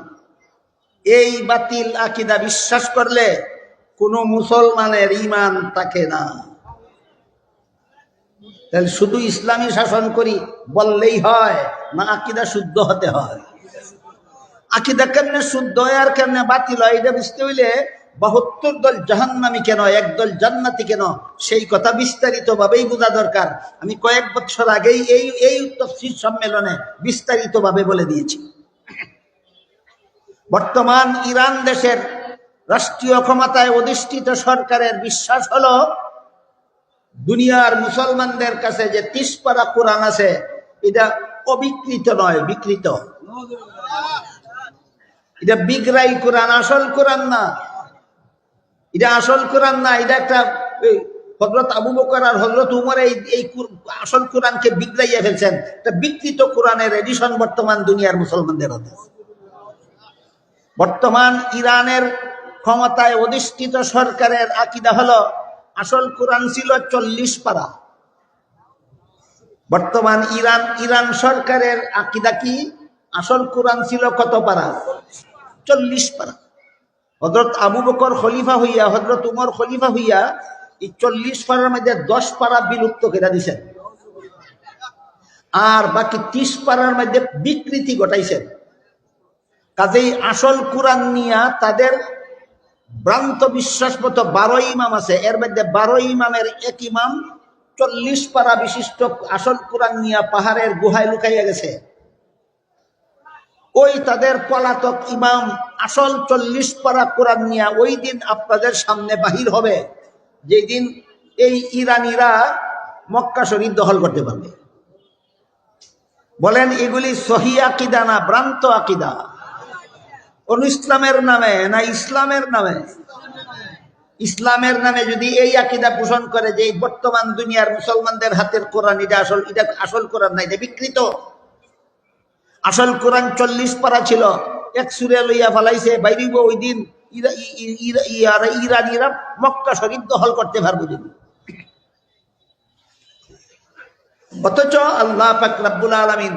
এই বাতিল আকীদা বিশ্বাস করলে কোনো মুসলমানের ঈমান থাকে না। তাহলে শুধু ইসলামী শাসন করি বললেই হয় না, আকীদা শুদ্ধ হতে হয়? আকীদা কেমনে শুদ্ধ হয় আর কেমনে বাতিল হয় এটা বুঝতে হইলে ৭২ দল জাহান্নামী কেন, একদল জান্নাতি কেন, সেই কথা বিস্তারিত ভাবেই বোঝা দরকার। আমি কয়েক বছর আগেই এই তাফসীর সম্মেলনে বিস্তারিত ভাবে বলে দিয়েছি। বর্তমান ইরান দেশের রাষ্ট্রীয় ক্ষমতায় অধিষ্ঠিত সরকারের বিশ্বাস হলো দুনিয়ার মুসলমানদের কাছে যে ৩০ পারা কোরআন আছে এটা অবিকৃত নয়, বিকৃত। এটা বিগড়াই কোরআন, আসল কোরআন না। এটা আসল কোরআন না, এটা একটা হযরত আবু বকর আর হযরত উমর এই আসল কোরআনকে বিগড়াইয়া ফেলছেন। এটা বিকৃত কোরআনের এডিশন বর্তমান দুনিয়ার মুসলমানদের হাতে। বর্তমান ইরানের ক্ষমতায় অধিষ্ঠিত সরকারের আকীদা হলো আসল কোরআন ছিল ৪০ পারা। বর্তমান ইরান সরকারের আকীদা কি? আসল কোরআন ছিল কত পারা? ৪০ পারা। হযরত আবু বকর খলিফা হইয়া, হযরত উমর খলিফা হইয়া এই ৪০ পারার মধ্যে ১০ পারা বিলুপ্ত করে দিয়েছেন, আর বাকি ৩০ পারার মধ্যে বিকৃতি ঘটাইছেন। কাজেই আসল কোরআন নিয়া তাদের ভ্রান্ত বিশ্বাস মতো ১২ ইমাম আছে, এর মধ্যে ১২ ইমামের এক ইমাম ৪০ পারা বিশিষ্ট আসল কোরআন নিয়া পাহাড়ের গুহায় লুকাইয়া গেছে। ওই তাদের পলাতক ইমাম আসল ৪০ পারা কোরআন নিয়া ওই দিন আপনাদের সামনে বাহির হবে, যেদিন এই ইরানিরা মক্কা শরীফ দখল করতে পারবে। বলেন এগুলি সহি আকীদা না ভ্রান্ত আকীদা? ইসলামের নামে না ইসলামের নামে? ইসলামের নামে যদি এই আকীদা পোষণ করে যে বর্তমান দুনিয়ার মুসলমানদের হাতের কোরআন এটা আসল কোরআন না, এটা বিকৃত। আসল কোরআন ৪০ পারা ছিল, এক সুরে লইয়া ফেলাইছে, বাইরিব ওই দিন ইরানিরা মক্কা শরীফ দখল করতে পারবো যদি। অথচ আল্লাহ পাক রব্বুল আলামিন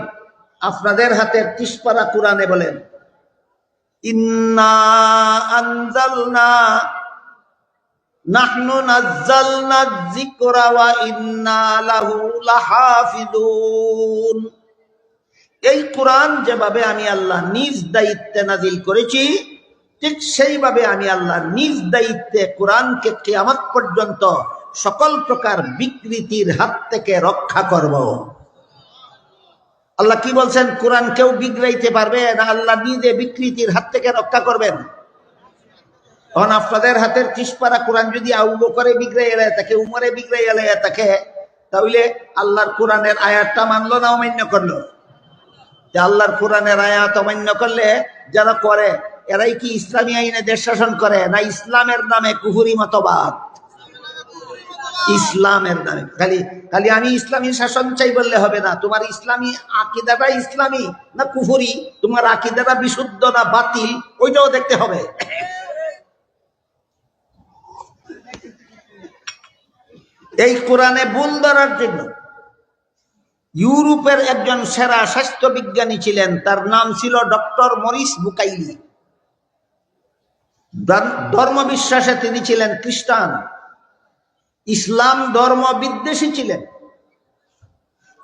আপনাদের হাতের ৩০ পারা কোরআনে বলেন ইন্না আনজালনা নাহনু নাজ্জালনা যিকরা ওয়া ইন্না লাহু লাহাফিজুন। এই কোরআন যেভাবে আমি আল্লাহ নিজ দায়িত্বে নাজিল করেছি, ঠিক সেইভাবে আমি আল্লাহ নিজ দায়িত্বে কোরআনকে কিয়ামত পর্যন্ত সকল প্রকার বিকৃতির হাত থেকে রক্ষা করব। আল্লাহ কি বলছেন? কোরআন কেউ বিগড়াইতে পারবে না, আল্লাহ নিজে বিকৃতির হাত থেকে রক্ষা করবেন। তখন আপনাদের হাতের 30 পারা কোরআন যদি আবু বকরে বিগড়াই এলে থাকে, উমরে বিগড়াই এলে থাকে, তাহলে আল্লাহর কোরআনের আয়াতটা মানলো না অমান্য করলো? যে আল্লাহর কোরআনের আয়াত অমান্য করলে যারা করে, এরাই কি ইসলামী আইনে দেশ শাসন করে, না ইসলামের নামে কুফরি মতবাদ? ইসলামের নামে খালি খালি আমি ইসলামী শাসন চাই বললে হবে না। তোমার ইসলামী আকিদাটা ইসলামী না কুফরি, তোমার আকিদাটা বিশুদ্ধ না বাতিল, ওইটাও দেখতে হবে। এই কোরআনে ভুল ধরার জন্য ইউরোপের একজন সেরা স্বাস্থ্য বিজ্ঞানী ছিলেন, তার নাম ছিল ডক্টর মরিস বুকাইলি। ধর্ম বিশ্বাসে তিনি ছিলেন খ্রিস্টান, ইসলাম ধর্ম বিদ্বেষী ছিলেন।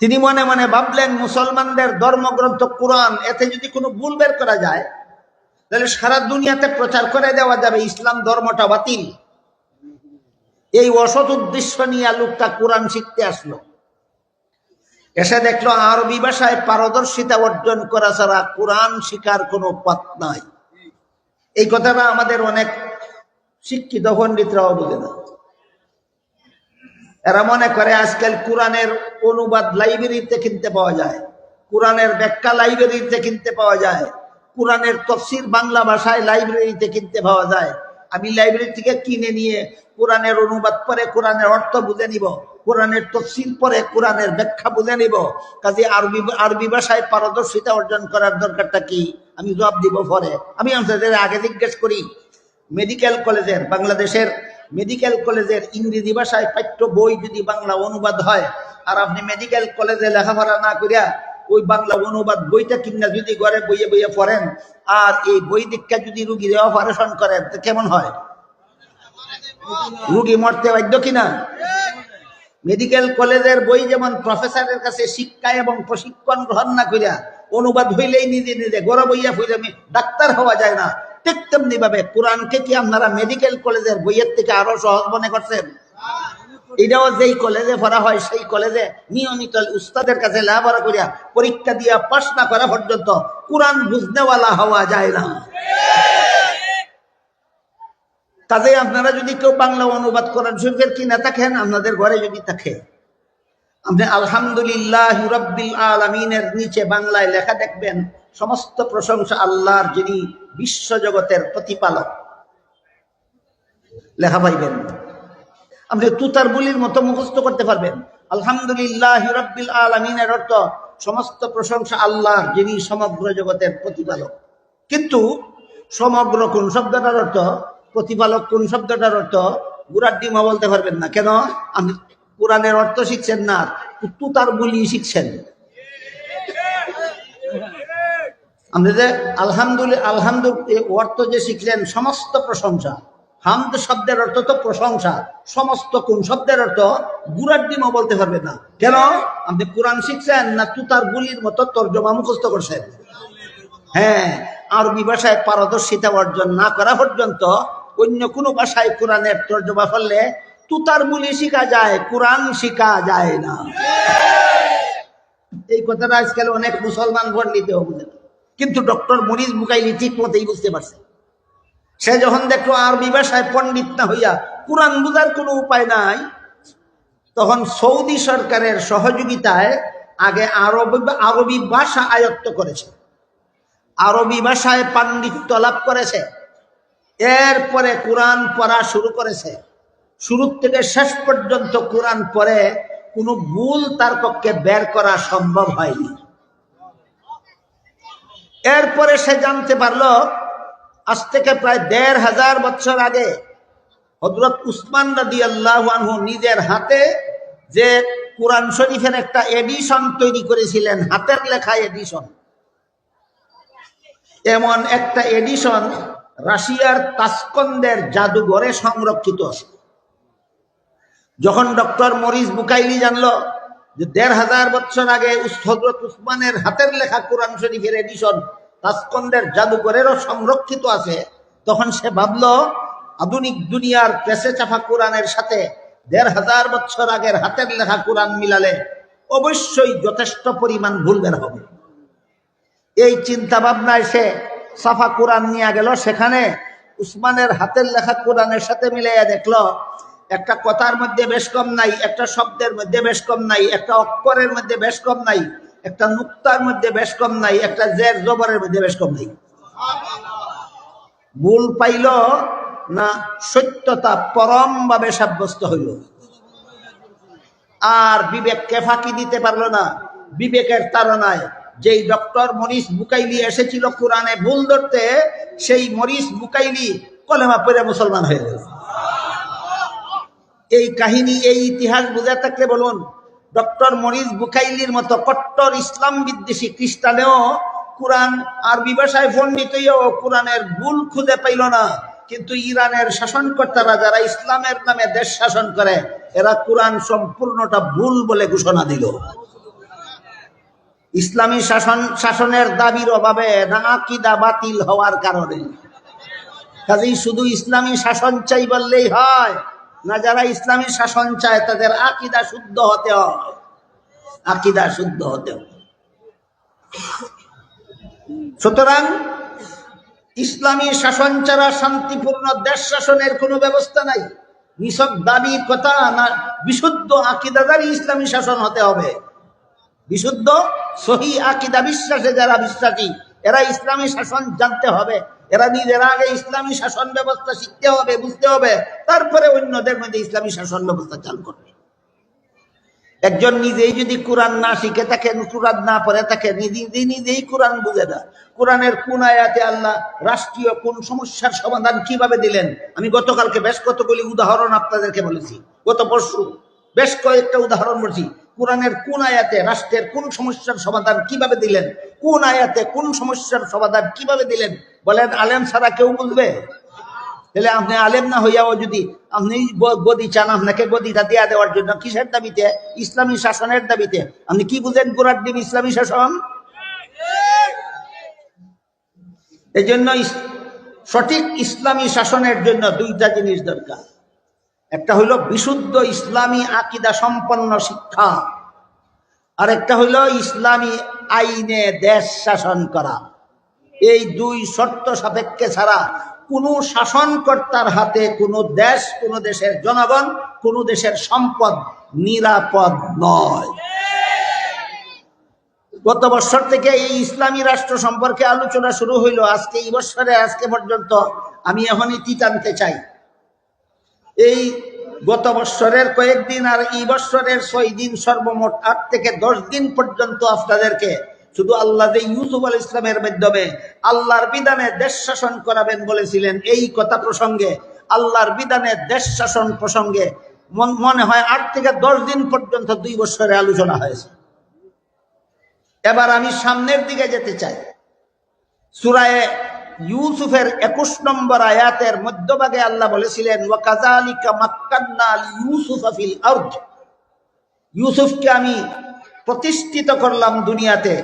তিনি মনে মনে ভাবলেন, মুসলমানদের ধর্মগ্রন্থ কোরআন, এতে যদি কোনো ভুল বের করা যায় তাহলে সারা দুনিয়াতে প্রচার করে দেওয়া যাবে ইসলাম ধর্মটা বাতিল। এই অসৎ উদ্দেশ্য নিয়ে লোকটা কোরআন শিখতে আসলো। এসে দেখলো আরবি ভাষায় পারদর্শিতা অর্জন করা ছাড়া কোরআন শিখার কোনো পথ নাই। এই কথাটা আমাদের অনেক শিক্ষিত পণ্ডিতরাও বুঝে না। এরা মনে করে আজকাল কোরআনের অনুবাদ লাইব্রেরিতে কিনতে পাওয়া যায়, কোরআনের ব্যাখ্যা লাইব্রেরিতে কিনতে পাওয়া যায়, কোরআনের তফসির বাংলা ভাষায় লাইব্রেরিতে কিনতে পাওয়া যায়। আমি লাইব্রেরি থেকে কিনে নিয়ে কোরআনের অনুবাদ পরে কোরআনের অর্থ বুঝে নিব, কোরআনের তফসির পরে কোরআনের ব্যাখ্যা বুঝে নিব। কাজে আরবি ভাষায় পারদর্শিতা অর্জন করার দরকারটা কি? আমি জবাব দিব পরে। আমি আপনাদের আগে জিজ্ঞেস করি, মেডিকেল কলেজের, বাংলাদেশের মেডিকেল কলেজের ইংরেজি ভাষায় পাঠ্য বই যদি বাংলা অনুবাদ হয়, আর আপনি মেডিকেল কলেজে লেখাপড়া না করিয়া ওই বাংলা অনুবাদ বইটা কিনা যদি ঘরে বইয়ে বইয়ে পড়েন, আর এই বই দীক্ষা যদি রুগীর অপারেশন করেন, তো কেমন হয়? রুগী মরতে বাধ্য কিনা? মেডিকেল কলেজের বই যেমন প্রফেসরের কাছে শিক্ষা এবং প্রশিক্ষণ গ্রহণ না করিয়া অনুবাদ হইলেই নিজে নিজে ঘরে বইয়া ফিরে ডাক্তার হওয়া যায় না, ঠিক তেমনি ভাবে কোরআনকে কি আপনারা মেডিকেল কলেজের বইয়ের থেকে আরো সহজ মনে করছেন? এটাও যেই কলেজে পড়া হয় সেই কলেজে নিয়মিত উস্তাদের কাছে লেখাপড়া করিয়া পরীক্ষা দিয়া পাস না করা পর্যন্ত কোরআন বুঝনেওয়ালা হওয়া যায় না। কাজে আপনারা যদি কেউ বাংলা অনুবাদ কোরআন শরীফের কিনা থাকেন, আপনাদের ঘরে যদি থাকে, আপনি আলহামদুলিল্লাহ রাব্বিল আলামিনের নিচে বাংলায় লেখা দেখবেন, সমস্ত প্রশংসা আল্লাহর, যিনি বিশ্ব জগতের প্রতিপালক, লেখা পাইবেন। আপনি তুতার বুলির মতো মুখস্থ করতে পারবেন। আলহামদুলিল্লাহ রাব্বিল আলামিনের অর্থ সমস্ত প্রশংসা আল্লাহর, যিনি সমগ্র জগতের প্রতিপালক। কিন্তু সমগ্র কোন শব্দটার অর্থ, প্রতিপালক কোন শব্দটার অর্থ গুড়ার ডিমা বলতে পারবেন না। কেন? আপনি কোরআনের অর্থ শিখছেন না, তুতার বুলি শিখছেন। আপনি যে আলহামদুলিল্লাহ অর্থ যে শিখলেন সমস্ত প্রশংসা, হামদ শব্দের অর্থ তো প্রশংসা, সমস্ত কোন শব্দের অর্থ গুড়ার ডিমও বলতে পারবেন না। কেন? আপনি কোরআন শিখছেন না তুতার বুলির মতো তর্জমা মুখস্থ করছেন? হ্যাঁ, আরবি ভাষায় পারদর্শিতা অর্জন না করা পর্যন্ত অন্য কোনো ভাষায় কোরআনের তর্জমা করলে তুতার বুলি শিখা যায়, কোরআন শিখা যায় না। এই কথাটা আজকাল অনেক মুসলমান পণ্ডিতেও বুঝে না, কিন্তু ডক্টর মরিস বুকাইলি ঠিক মতেই বুঝতে পারছে। সে যখন দেখলো আরবি ভাষায় পণ্ডিত না হইয়া কোরআন বুঝার কোনো উপায় নাই, তখন সৌদি সরকারের সহযোগিতায় আগে আরবি ভাষা আয়ত্ত করেছে, আরবি ভাষায় পাণ্ডিত্য লাভ করেছে, এরপরে কোরআন পড়া শুরু করেছে। শুরু থেকে শেষ পর্যন্ত কোরআন পড়ে কোনো ভুল তার পক্ষে বের করা সম্ভব হয়নি। এরপরে সে জানতে পারলো, আজ থেকে প্রায় ১৫০০ বছর আগে হযরত উসমান রাদিয়াল্লাহু আনহু নিজের হাতে যে কোরআন শরীফের একটা এডিশন তৈরি করেছিলেন, হাতের লেখা এডিশন, এমন একটা এডিশন রাশিয়ার তাসকন্দের জাদুঘরে সংরক্ষিত আছে। যখন ডক্টর মরিস বুকাইলি জানলো যে ১৫০০ বছর আগে হযরত উসমানের হাতের লেখা কোরআন শরীফের এডিশন তাসকন্দের জাদুঘরেরও সংরক্ষিত আছে, তখন সে ভাবলো আধুনিক দুনিয়ার প্রেসে চাপা কোরআনের সাথে ১৫০০ বছর আগের হাতের লেখা কোরআন মিলালে অবশ্যই যথেষ্ট পরিমাণ ভুল বের হবে। এই চিন্তা ভাবনায় সে সাফা কোরআন নিয়ে গেল, সেখানে উসমানের হাতের লেখা কোরআনের সাথে মিলাইয়া দেখলো একটা কথার মধ্যে বেশ কম নাই, একটা শব্দের মধ্যে বেশ কম নাই, একটা অক্ষরের মধ্যে বেশ কম নাই, একটা নুক্তার মধ্যে বেশ কম নাই, একটা জের জবরের মধ্যে বেশ কম নাই। ভুল পাইল না সত্যতা পরম ভাবে সাব্যস্ত হইল, আর বিবেককে ফাঁকি দিতে পারলো না। বিবেকের তাড়নায় যেই ডক্টর মরিস বুকাইলি এসেছিল কোরআনে ভুল ধরতে, সেই মরিস বুকাইলি কলেমা পড়ে মুসলমান হয়ে গেল। এই কাহিনী, এই ইতিহাস বুঝে থাকলে বলুন, ডক্টর মরিস বুকাইলির মতো কট্টর ইসলাম বিদ্বেষী খ্রিস্টানেও কোরআন আরবি ভাষায় পণ্ডিত হইয়াও কোরআনের ভুল খুঁজে পাইল না। কিন্তু ইরানের শাসনকর্তারা যারা ইসলামের নামে দেশ শাসন করে, এরা কোরআন সম্পূর্ণটা ভুল বলে ঘোষণা দিল। ইসলামী শাসনের দাবির অভাবে না, আকীদা বাতিল হওয়ার কারণে। কাজেই শুধু ইসলামী শাসন চাই বললেই হয় না, যারা ইসলামী শাসন চায় তাদের আকীদা শুদ্ধ হতে হয়, আকীদা শুদ্ধ হতে হয়। সুতরাং ইসলামী শাসন ছাড়া শান্তিপূর্ণ দেশ শাসনের কোনো ব্যবস্থা নাই। নিছক দাবির কথা না, বিশুদ্ধ আকীদাদারই ইসলামী শাসন হতে হবে। বিশুদ্ধ সহি আকীদা বিশ্বাসে যারা বিশ্বাসী, এরা ইসলামী শাসন জানতে হবে। এরা নিজের আগে ইসলামী শাসন ব্যবস্থা শিখতে হবে, বুঝতে হবে, তারপরে অন্যদের মধ্যে ইসলামী শাসন ব্যবস্থা চালু করবে। একজন নিজেই যদি কোরআন না শিখে থাকে, কোরআন না পড়ে থাকে, নিজেই কোরআন বুঝে না, কোরআনের কোন আয়াতে আল্লাহ রাষ্ট্রীয় কোন সমস্যার সমাধান কিভাবে দিলেন, আমি গতকালকে বেশ কতগুলি উদাহরণ আপনাদেরকে বলেছি, গত পরশু বেশ কয়েকটা উদাহরণ বলছি। কোরআনের কোন আয়াতে রাষ্ট্রের কোন সমস্যার সমাধান কিভাবে দিলেন, কোন আয়াতে কোন সমস্যার সমাধান কিভাবে দিলেন, বলেন আলেম ছাড়া কেউ বুঝবে? তাহলে আপনি আলেম না হইয়াও যদি আপনি গদি চান, আপনাকে গদিটা দেয়া দেওয়ার জন্য কিসের দাবিতে? ইসলামী শাসনের দাবিতে। আপনি কি বুঝেন কোরআন দিন ইসলামী শাসন? এই জন্য সঠিক ইসলামী শাসনের জন্য দুইটা জিনিস দরকার। একটা হইল বিশুদ্ধ ইসলামী আকীদা সম্পন্ন শিক্ষা, আর একটা হইল ইসলামী আইনে দেশ শাসন করা। এই দুই শর্ত সাপেক্ষে ছাড়া কোন শাসনকর্তার হাতে কোন দেশ, কোন দেশের জনগণ, কোন দেশের সম্পদ নিরাপদ নয়। গত বছর থেকে এই ইসলামী রাষ্ট্র সম্পর্কে আলোচনা শুরু হইল। আজকে এই বছরে আজকে পর্যন্ত আমি এখন ইতি টানতে চাই। এই গত বছরের কয়েকদিন আর এই বছরের 6 দিন, সর্বমোট 8 থেকে 10 দিন পর্যন্ত আপনাদেরকে শুধু আল্লাহ যে ইউসুফ আলাইহিস সালামের মাধ্যমে আল্লাহর বিধানে দেশ শাসন করাবেন বলেছিলেন, এই কথা প্রসঙ্গে, আল্লাহর বিধানে দেশ শাসন প্রসঙ্গে মনে হয় 8 থেকে 10 দিন পর্যন্ত 2 বছরে আলোচনা হয়েছে। এবার আমি সামনের দিকে যেতে চাই। সূরা ইউসুফের 21 নম্বর আয়াতের মধ্যভাগে আল্লাহ বলেছিলেন, ওয়া কাযালিকা মাক্কান্না লিইউসুফা ফিল আরদ, ইউসুফকে আমি প্রতিষ্ঠিত করলাম দুনিয়াতে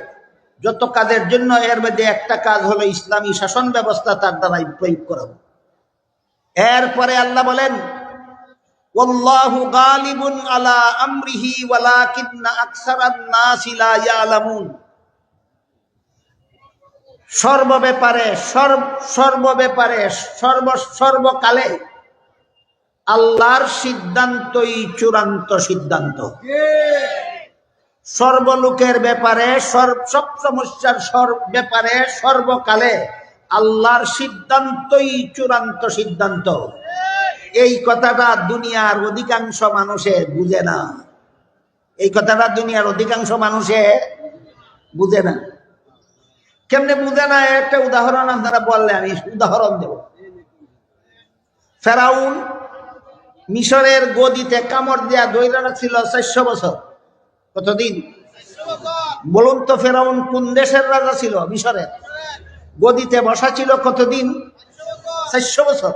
যত কাজের জন্য, এর মধ্যে একটা কাজ হলো ইসলামী শাসন ব্যবস্থা তার দ্বারাই প্রয়োগ করা। এরপরে আল্লাহ বলেন, ওয়াল্লাহু গালিবুন আলা আমরিহি ওয়ালাকিন্না আকসারান নাসি লা ইয়ালামুন, সর্বকালে আল্লাহর সিদ্ধান্তই চূড়ান্ত সিদ্ধান্ত। সর্বলোকের ব্যাপারে, সব সমস্যার ব্যাপারে সর্বকালে আল্লাহর সিদ্ধান্তই চূড়ান্ত সিদ্ধান্ত। এই কথাটা দুনিয়ার অধিকাংশ মানুষে বুঝে না। এই কথাটা দুনিয়ার অধিকাংশ মানুষে বুঝে না। কেমনে বুঝে না? একটা উদাহরণ আপনারা বললে আমি উদাহরণ দেব। ফেরাউন মিশরের গদিতে কামড় দেয়া দৈরা ছিল 400 বছর। কতদিন বলুন তো? ফেরাউন কোন দেশের রাজা ছিল? মিশরের। গদিতে বসা ছিল কতদিন? 400 বছর।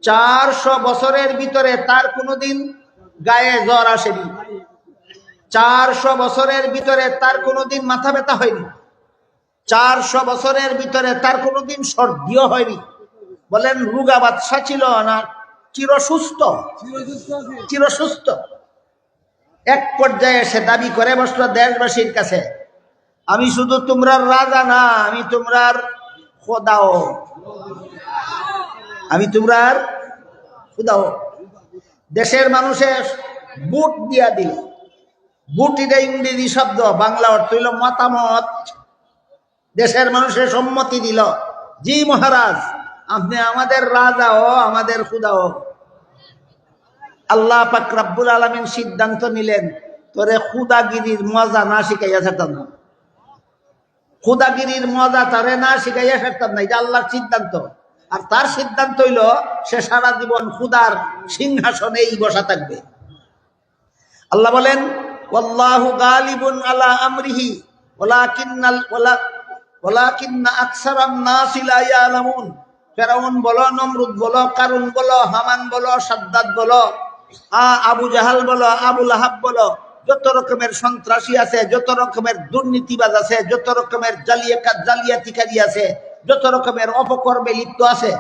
400 বছরের ভিতরে তার কোনোদিন গায়ে জ্বর আসেনি। 400 বছরের ভিতরে তার কোনোদিন মাথা ব্যথা হয়নি। 400 বছরের ভিতরে তার কোনোদিন সর্দিও হয়নি। বলেন রোগা বাদশা ছিল না চিরসুস্থ? চিরসুস্থ। এক পর্যায়ে সে দাবি করে বসলো দেশবাসীর কাছে, আমি শুধু তোমরার রাজা না, আমি তোমরার খোদাও, আমি তোমরার খোদাও। দেশের মানুষের বুট দিয়া দিল। বুট এটা ইংরেজি শব্দ, বাংলা অর্থ হইল মতামত। দেশের মানুষের সম্মতি দিল, জি মহারাজ, আপনি আমাদের রাজাও, আমাদের খোদাও। আল্লাহ পাক রব্বুল আলামিন সিদ্ধান্ত নিলেন, তোরে খুদাগিরির মজা না শিখাইয়া ছাড়তাম না, খুদাগিরির মজা তারে না শিখাইয়া ছাড়তাম না। এটা আল্লাহর সিদ্ধান্ত। আর তার সিদ্ধান্ত হইল সে সারা জীবন খুদার সিংহাসনেই বসা থাকবে। আল্লাহ বলেন, ওয়াল্লাহু গালিবুন আলা আমরিহি ওয়ালাকিন্না আকসারান নাসি লা ইয়ালামুন। ফেরাউন বলো, নমরুদ বলো, কারুন বলো, হামান বলো, সাদ্দাত বলো, আবু জাহাল বলো, আবু লাহাব বলো, যত রকমের সন্ত্রাসী আছে, যত রকমের দুর্নীতিবাজ আছে, যত রকমের জালিয়াতিকারী আছে, যত রকমের অপকর্মে লিপ্ত আছে,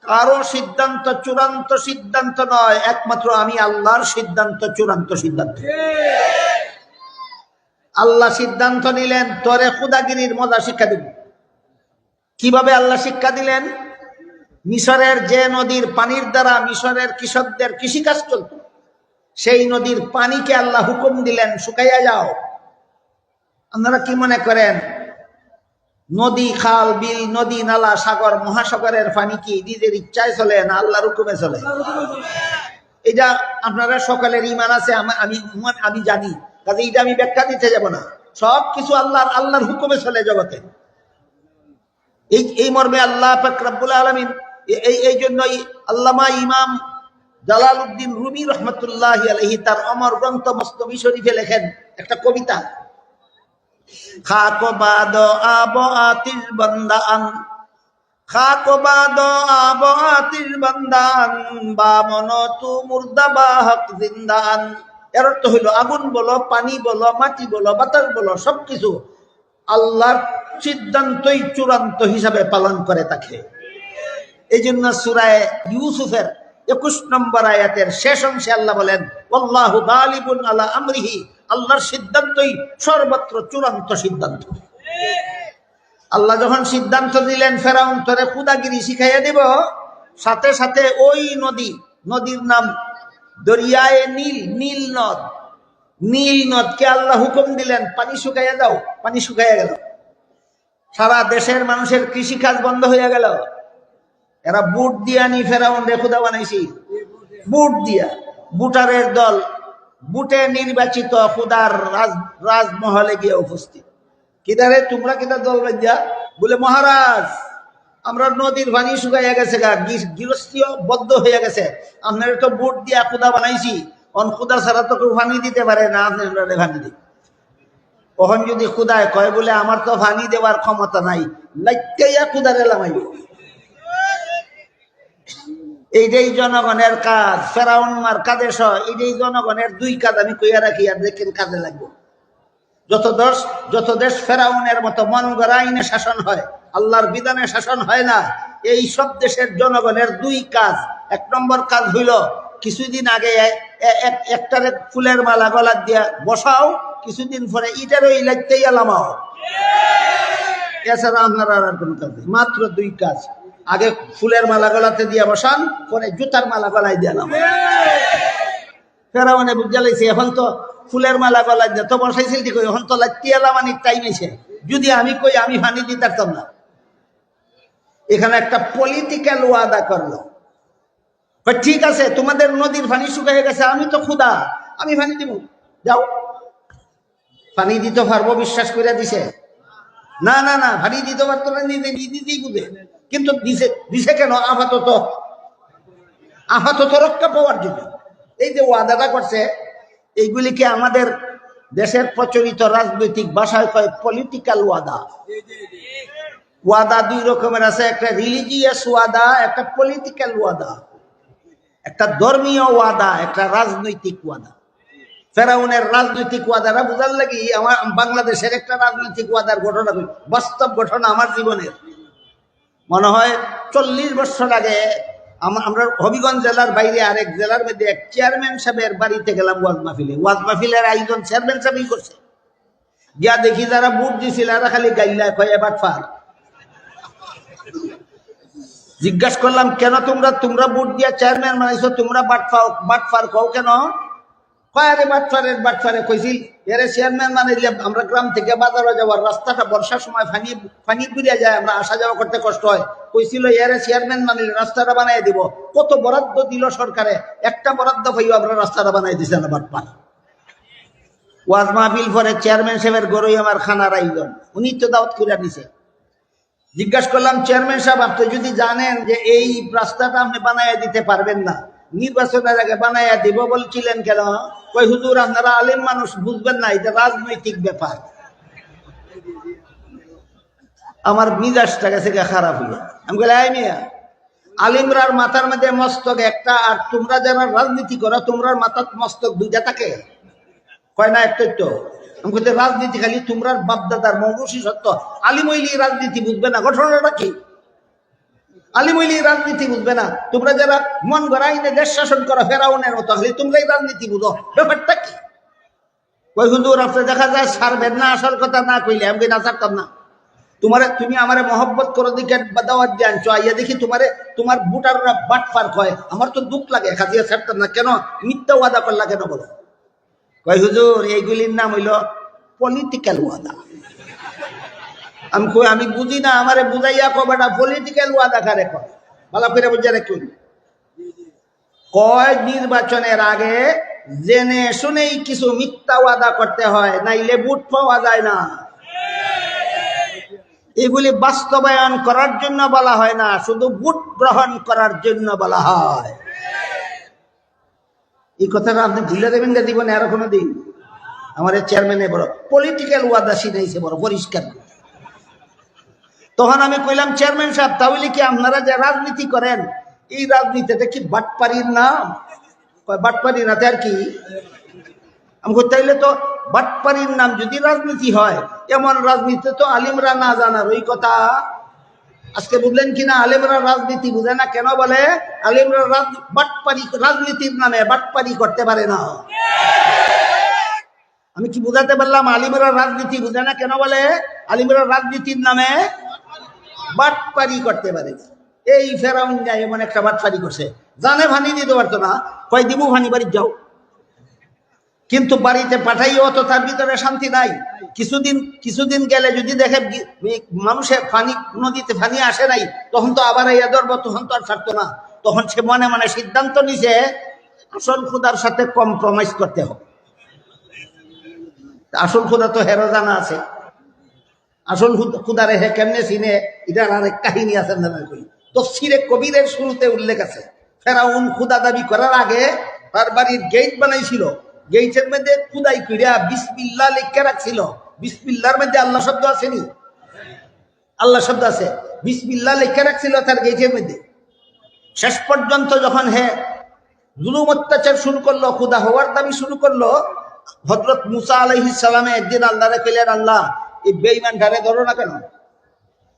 কারো সিদ্ধান্ত চূড়ান্ত সিদ্ধান্ত নয়, একমাত্র আমি আল্লাহর সিদ্ধান্ত চূড়ান্ত সিদ্ধান্ত। আল্লাহ সিদ্ধান্ত নিলেন, তোরে খুদাগিরির মজা শিক্ষা দিব। কিভাবে আল্লাহ শিক্ষা দিলেন? মিশরের যে নদীর পানির দ্বারা মিশরের কৃষকদের কৃষিকাজ চলত, সেই নদীর পানিকে আল্লাহ হুকুম দিলেন, শুকাইয়া যাও। আপনারা কি মনে করেন নদী, খাল, বিল, নদী, নালা, সাগর, মহাসাগরের পানি কি নিজের ইচ্ছায় চলে না আল্লাহর হুকুমে চলে? এটা আপনারা সকালের ইমান আছে, আমি জানি, কাজে এটা আমি ব্যাখ্যা দিতে যাব না। সব কিছু আল্লাহর হুকুমে চলে জগতে। এই মর্মে আল্লাহ পাক রব্বুল আলামিন এই জন্যই আল্লামা ইমাম জালালউদ্দিন রুমি রহমতুল্লাহি আলাইহি তার অমর গ্রন্থ মসনবী শরীফে লেখেন একটা কবিতা, খাক বাদ আব আতিশ বান্দান, খাক বাদ আব আতিশ বান্দান, বা মন তু মুর্দা বা হক জিন্দান। এর অর্থ হইল, আগুন বলো, পানি বলো, মাটি বলো, বাতাস বলো, সবকিছু আল্লাহর সিদ্ধান্তই চূড়ান্ত হিসাবে পালন করে থাকে। এই জন্য সূরা ইউসুফের 21 নম্বর আয়াতের শেষ অংশে আল্লাহ বলেন, ওয়াল্লাহু গালিবুন আলা আমরিহি, আল্লাহর সিদ্ধান্তই সর্বত্র চূড়ান্ত সিদ্ধান্ত। আল্লাহ যখন সিদ্ধান্ত দিলেন ফেরাউন তোরে খুদাগিরি শিখাইয়া দেব, সাথে সাথে ওই নদীর নাম দরিয়ায়ে নীল, নীল নদকে আল্লাহ হুকুম দিলেন, পানি শুকাইয়া দাও। পানি শুকাইয়া গেল। সারা দেশের মানুষের কৃষিকাজ বন্ধ হইয়া গেল। এরা বুট দিয়া নি ফেরাউন রে খুদা বানাইছি, বুট দিয়া। বুটারের দল বুটে নির্বাচিত খুদার রাজমহলে গিয়ে উপস্থিত। কিদারে তোমরা কিদার দল বাজ্যা? বলে, মহারাজ, আমরা নদীর পানি শুকাইয়া গেছে, গৃহস্থীয় বদ্ধ হয়ে গেছে, আপনার তো বুট দিয়া খুদা বানাইছি, অন খুদা ছাড়া তো কেউ পানি দিতে পারে না, আপনি পানি দিন। কখন যদি খুদায় কয় বলে আমার তো পানি দেওয়ার ক্ষমতা নাই, লাইকাইয়া খুদারে লামাইব। এইটাই জনগণের কাজ। ফেরাউন মার কাদেশ, এইটাই জনগণের দুই কাজ আমি কইয়া রাখি, আর দেখেন কাজে লাগবো। যত দেশ ফেরাউনের মতো মন গড়া আইনে শাসন হয়, আল্লাহর বিধানে শাসন হয় না, এই সব দেশের জনগণের দুই কাজ। 1 নম্বর কাজ হইল, কিছুদিন আগে একটারে ফুলের মালা গলা দিয়া বসাও, কিছুদিন পরে ইটার ওই লাগতেই লামাও। এছাড়া আপনারা আর কোন কাজ নেই, মাত্র 2 কাজ। আগে ফুলের মালা গলাতে দিয়া বসান, পরে জুতার মালা গলায় দিয়া নাম। ফেরাউনে বুঝা লাইছে, এখন তো ফুলের মালা গলায় দিয়ে তো বসাইছিল ঠিক, এখন তো লাইতিয়া লামানির টাইম এসে, যদি আমি কই আমি পানি দিতে পারতাম না। এখানে একটা পলিটিক্যাল ওয়াদা করলো, ঠিক আছে তোমাদের নদীর পানি শুকিয়ে গেছে, আমি তো খুদা, আমি পানি দিব, যাও। পানি দিতে পারবো বিশ্বাস করে দিছে? না না না, পানি দিতে পারতো না, নিজেই বুঝে। কিন্তু দিছে কেন? আপাতত রক্ষা পাওয়ার জন্য। এই যে ওয়াদাটা করছে, এইগুলিকে আমাদের দেশের প্রচলিত রাজনৈতিক ভাষায় কয় পলিটিক্যাল ওয়াদা। ওয়াদা 2 রকমের আছে, একটা রিলিজিয়াস ওয়াদা, একটা পলিটিক্যাল ওয়াদা। একটা ধর্মীয় ওয়াদা, একটা রাজনৈতিক ওয়াদা। ফেরাউনের রাজনৈতিক ওয়াদাটা বুঝার লাগি আমার বাংলাদেশের একটা রাজনৈতিক ওয়াদার ঘটনা, বাস্তব ঘটনা আমার জীবনের। মনে হয় 40 বছর আগে আমরা হবিগঞ্জ জেলার বাইরে আরেক জেলার মধ্যে এক চেয়ারম্যান সাহেবের বাড়িতে গেলাম ওয়াজ মাহফিলের আয়োজন চেয়ারম্যান সাহেবই করছে। গিয়া দেখি যারা বুট দিছিল এরা খালি গাইলা কয়ে বাটফার। জিজ্ঞাসা করলাম কেন তোমরা বুট দিয়া চেয়ারম্যান বানাইছো, তোমরা বাটফার কও কেন? কয়ারে বাটফারে কইছিল এরে চেয়ারম্যান বানাইলে আমরা গ্রাম থেকে বাজারে যাওয়ার রাস্তাটা বর্ষার সময় পানি পুড়িয়া যায়, আমরা আসা যাওয়া করতে কষ্ট হয়। কইছিল এরে চেয়ারম্যান বানাইলে রাস্তাটা বানাই দিব। কত বরাদ্দ দিল সরকারে, একটা বরাদ্দ পাইও আমরা রাস্তাটা বানাই দিছে না বাটপার। ওয়াজ মাহফিল পরে চেয়ারম্যান সাহেবের গরুই আমার খানার আয়োজন, উনি তো দাওয়াত করে দিছে। জিজ্ঞাসা করলাম চেয়ারম্যান সাহেব আপনি যদি জানেন যে এই রাস্তাটা আপনি বানাইয়া দিতে পারবেন না, নির্বাচনের আগে বানাইয়া দিব বলছিলেন কেন? কই হুজুর আপনারা আলেম মানুষ বুঝবেন না, এটা রাজনৈতিক ব্যাপার। আমার মিজাজটা গেছে খারাপ হলো। আমি বলি আই মিয়া, আলিমরার মাথার মধ্যে মস্তক একটা, আর তোমরা যারা রাজনীতি করো তোমরার মাথার মস্তক দুইটা থাকে। কয় না একটাই তো। আমি বলতে রাজনীতি খালি তোমরার বাপদাদার মৌরসি সত্য। আলিম হইলি রাজনীতি বুঝবে না, ঘটনাটা কি? আলিম হইলি রাজনীতি বুঝবে না, তোমরা যারা মন গড়াইনে দেশ শাসন করো ফেরাউনের মতো খালি তোমরাই রাজনীতি বুঝো, ব্যাপারটা কি? কই হুজুর আপনি দেখা যায় সারবেন না, আসল কথা না কইলে আমি না ছাড়তাম না। তুমি আমারে মহব্বত করো দিকে দাওয়াত দিয়ে আনছো, আইয়া দেখি তোমার বুটাররা বাটফার কয়, আমার তো দুঃখ লাগে, খাদিয়া ছাড়তাম না। কেন মিথ্যা ওয়াদা করলা কেন বলো? কই হুজুর এইগুলির নাম হইল পলিটিক্যাল ওয়াদা। আমি বুঝি না, আমারে বুঝাইয়া কবেটা পলিটিক্যাল ওয়াদা কারে কয়, ভালো করে বুঝা রাখুন। কয় নির্বাচনের আগে জেনে শুনেই কিছু মিথ্যা ওয়াদা করতে হয়, নাইলে বুট পাওয়া যায় না। এগুলি বাস্তবায়ন করার জন্য বলা হয় না, শুধু বুট গ্রহণ করার জন্য বলা হয়। এই কথাটা আপনি ভুলে দেবেন না জীবনে আরো কোনো দিন। আমার চেয়ারম্যানে বড় পলিটিক্যাল ওয়াদা শিখাইছে, বড় পরিষ্কার। তখন আমি কইলাম চেয়ারম্যান সাহেব তাহলে কি আপনারা যে রাজনীতি করেন এই রাজনীতিটা কি বাটপাড়ির নাম? বাটপাড়ি না আর কি? আমি তাইলে তো বাটপাড়ির নাম যদি রাজনীতি হয়, এমন রাজনীতি তো আলিমরা না জানার ওই কথা। আজকে বুঝলেন কিনা? আলিমরা রাজনীতি বুঝে না। কেন বলে? আলিমরা বাটপাড়ি রাজনীতির নামে বাটপাড়ি করতে পারে না। আমি কি বুঝাতে পারলাম? আলিমরা রাজনীতি বুঝে না কেন বলে? আলিমরা রাজনীতির নামে বাটপাড়ি করতে পারে না। এই ফেরাউন এমন একটা বাটপাড়ি করছে, জানে ভানি দিতে পারতো না, কয় দিবু ভানি বাড়ি যাও, কিন্তু বাড়িতে পাঠাইও তো তার ভিতরে শান্তি নাই। কিছুদিন গেলে যদি দেখে মানুষের পানি, নদীতে পানি আসে নাই, তখন তো আবার ইয়া ধরবো, তখন তো আর ছাড়তো না। তখন সে মনে মনে সিদ্ধান্ত নিছে আসল খুদার সাথে কম্প্রোমাইজ করতে হবে। আসল খুদা তো হেরো জানা আছে, আসল খুদারে হে কেমনে চিনে এটার আরেক কাহিনী আছে। তফসিরে কবিরের শুরুতে উল্লেখ আছে, ফেরাউন খুদা দাবি করার আগে তার বাড়ির গেট বানাইছিল, গেটের মধ্যে খুদাই কইরা বিসমিল্লাহ লিখে রাখছিল। বিসমিল্লাহর মধ্যে আল্লাহ শব্দ আসেনি? আল্লাহ শব্দ আছে, বিসমিল্লাহ লিখে রাখছিল তার গেটের মধ্যে। শেষ পর্যন্ত যখন জুলুম অত্যাচার শুরু করলো, খুদা হওয়ার দাবি শুরু করলো, হযরত মুসা আলাইহিস সালামে একদিন আল্লাহরে কইলেন, আল্লাহ এই বেঈমানটারে ধরো না কেন,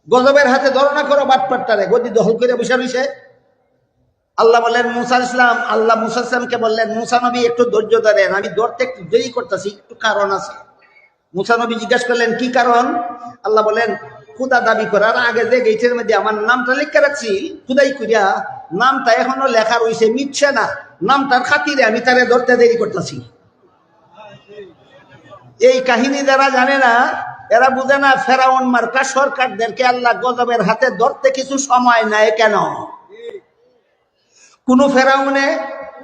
গজবের হাতে ধরো না, করো বাটপাটটারে, গদি দখল করে বসে রইছে। আল্লাহ বললেন মুসা ইসলাম, আল্লাহ মুসা ইসলামকে বললেন, মুসা নবী একটু ধৈর্য ধরেন, আমি ধরতে একটু দেরি করতেছি, একটু কারণ আছে। মুসা নবী জিজ্ঞাসা করলেন কি কারণ? আল্লাহ বলেন, খুদা দাবি করার আগে যে গেটের মধ্যে আমার নামটা লিখে রাখছি, খুদাই করিয়া নামটা এখনো লেখা রয়েছে, মিটছে না, নামটার খাতিরে আমি তারে ধরতে দেরি করতেছি। এই কাহিনী যারা জানে না, এরা বুঝে না ফেরাউন মার্কা সরকারদেরকে আল্লাহ গজবের হাতে ধরতে কিছু সময় নেয় কেন। কোন ফেরাউনে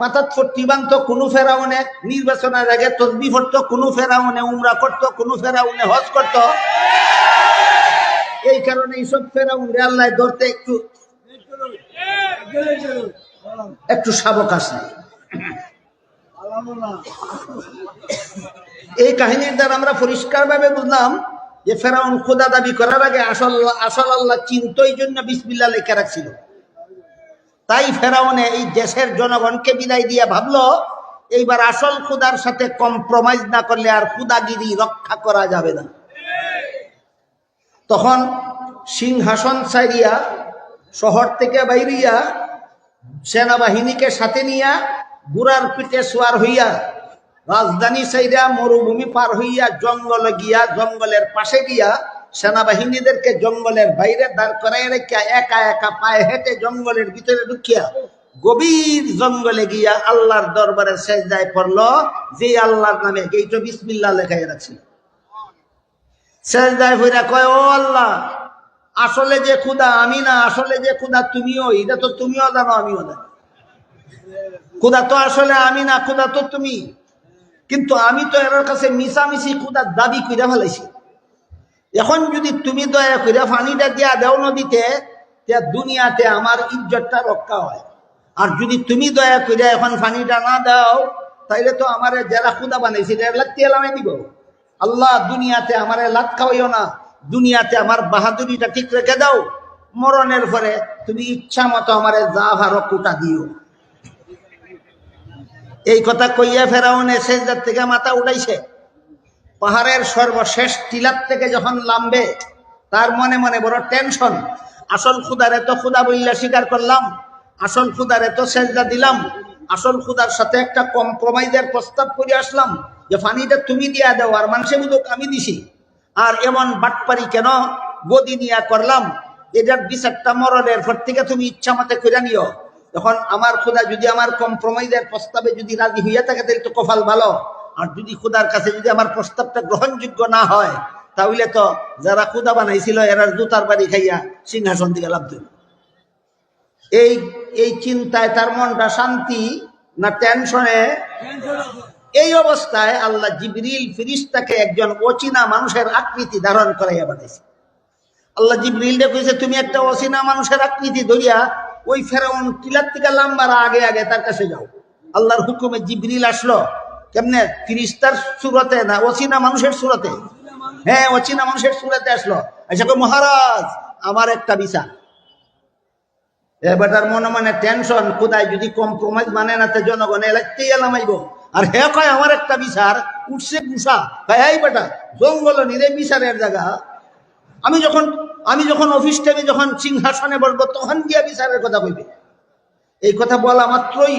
মাথার ফট্টি বাঁধতো, কোন ফেরাউনে নির্বাচনের আগে তসবিহ পড়তো, কোন ফেরাউনে উমরা করতো, কোন ফেরাউনে হজ করতো। এই কারণে এইসব ফেরাউনে আল্লাহ ধরতে একটু সাবকাশ নেই। এই কাহিনীর দ্বারা আমরা পরিষ্কার ভাবে বুঝলাম যে ফেরাউন খোদা দাবি করার আগে আসল আল্লাহ চিন্তই জন্য বিসমিল্লাহ লেখা রাখছিল। তাই ফেরাউনে এই দেশের জনগণকে বিদায় দিয়ে ভাবলো এইবার আসল খুদার সাথে কম্প্রোমাইজ না করলে আর খুদাগিরি রক্ষা করা যাবে না। তখন সিংহাসন ছাইরিয়া শহর থেকে বাইরিয়া সেনাবাহিনীকে সাথে নিয়া বুড়ার পিঠে সোয়ার হইয়া রাজধানী সাইরা মরুভূমি পার হইয়া জঙ্গলে গিয়া, জঙ্গলের পাশে গিয়া সেনাবাহিনীদেরকে জঙ্গলের বাইরে দাঁড় করাই রেখে একা একা পায়ে হেঁটে জঙ্গলের ভিতরে ঢুকিয়া গভীর জঙ্গলে গিয়া আল্লাহর দরবারে সেজদায় পড়লো, যে আল্লাহর নামে এইটা বিসমিল্লাহ লেখাই রাখছিল। সেজদায় হইরা কয়, ও আল্লাহ, আসলে যে খুদা আমি না, আসলে যে খুদা তুমিও, এটা তো তুমিও জানো আমিও জানি। খুদা তো আসলে আমি না, খুদা তো তুমি, কিন্তু আমি তো এর কাছে মিশামিশি খুদার দাবি কইরা ফেলাইছি। এখন যদি তুমি দয়া কইরা পানিটা দিয়া দেও নদীতে, দুনিয়াতে আমার ইজ্জতটা রক্ষা হয়। আর যদি তুমি দয়া কইরা এখন পানিটা না দাও, তাইলে তো আমার যারা খুদা বানাইছি লাত্তি এলামে দিব। আল্লাহ, দুনিয়াতে আমারে লাত খাওয়াইও না, দুনিয়াতে আমার বাহাদুরিটা ঠিক রেখে দাও, মরণের পরে তুমি ইচ্ছা মতো আমারে যা ভারো কুটা দিও। এই কথা কইয়া ফেরাউনে সেজদার থেকে মাথা উঠাইছে। পাহাড়ের সর্বশেষ টিলার থেকে যখন নামবে, তার মনে মনে বড় টেনশন। আসল খুদারে তো খুদা বইলা স্বীকার করলাম, আসল খুদারে তো সেজদা দিলাম, আসল খুদার সাথে একটা কম্প্রোমাইজের প্রস্তাব করে আসলাম যে পানিটা তুমি দিয়া দাও আর মানুষে বুঝুক আমি দিছি। আর এমন বাটপারি কেন গদি নিয়া করলাম? এটার বিচারটা মরণের পর থেকে তুমি ইচ্ছা মতে করে নিও। তখন আমার খুদা যদি আমার কম্প্রোমাইজের প্রস্তাবে যদি রাজি হইয়া থাকে, তাহলে তো কপাল ভালো। আর যদি খুদার কাছে যদি আমার প্রস্তাবটা গ্রহণযোগ্য না হয়, তাহলে তো যারা খুদা বানাইছিল এরা জুতার বাড়ি খাইয়া সিংহাসন থেকে লাভ দিল। এই চিন্তায় তার মনটা শান্তি না টেনশনে? এই অবস্থায় আল্লাহ জিবরিল ফেরেশতাকে একজন অচেনা মানুষের আকৃতি ধারণ করাইয়া বানাইছে। আল্লাহ জিবরিলকে কইছে, তুমি একটা অচেনা মানুষের আকৃতি ধরিয়া ওই ফেরাউন টিলার থেকে লাম্বার আগে আগে তার কাছে যাও। আল্লাহর হুকুমে জিবরিল আসলো। কেমনে? ফেরেশতার সুরতে না, অচেনা মানুষের সুরতে। হ্যাঁ, অচেনা মানুষের সুরতে আসলো। আচ্ছা, মহারাজ, আমার একটা বিচার। এবার মনে মনে টেনশন, খুদায় যদি কম্প্রোমাইজ মানে না, তে জনগণ এলাকাতেই এলামাইব। আর হে কয় আমার একটা বিচার, উঠছে গুসা। এই বেটা, জঙ্গল নিরে বিচারের জায়গা। আমি যখন অফিস থেকে যখন সিংহাসনে বসবো, তখন গিয়া বিচারের কথা কইবে। এই কথা বলা মাত্রই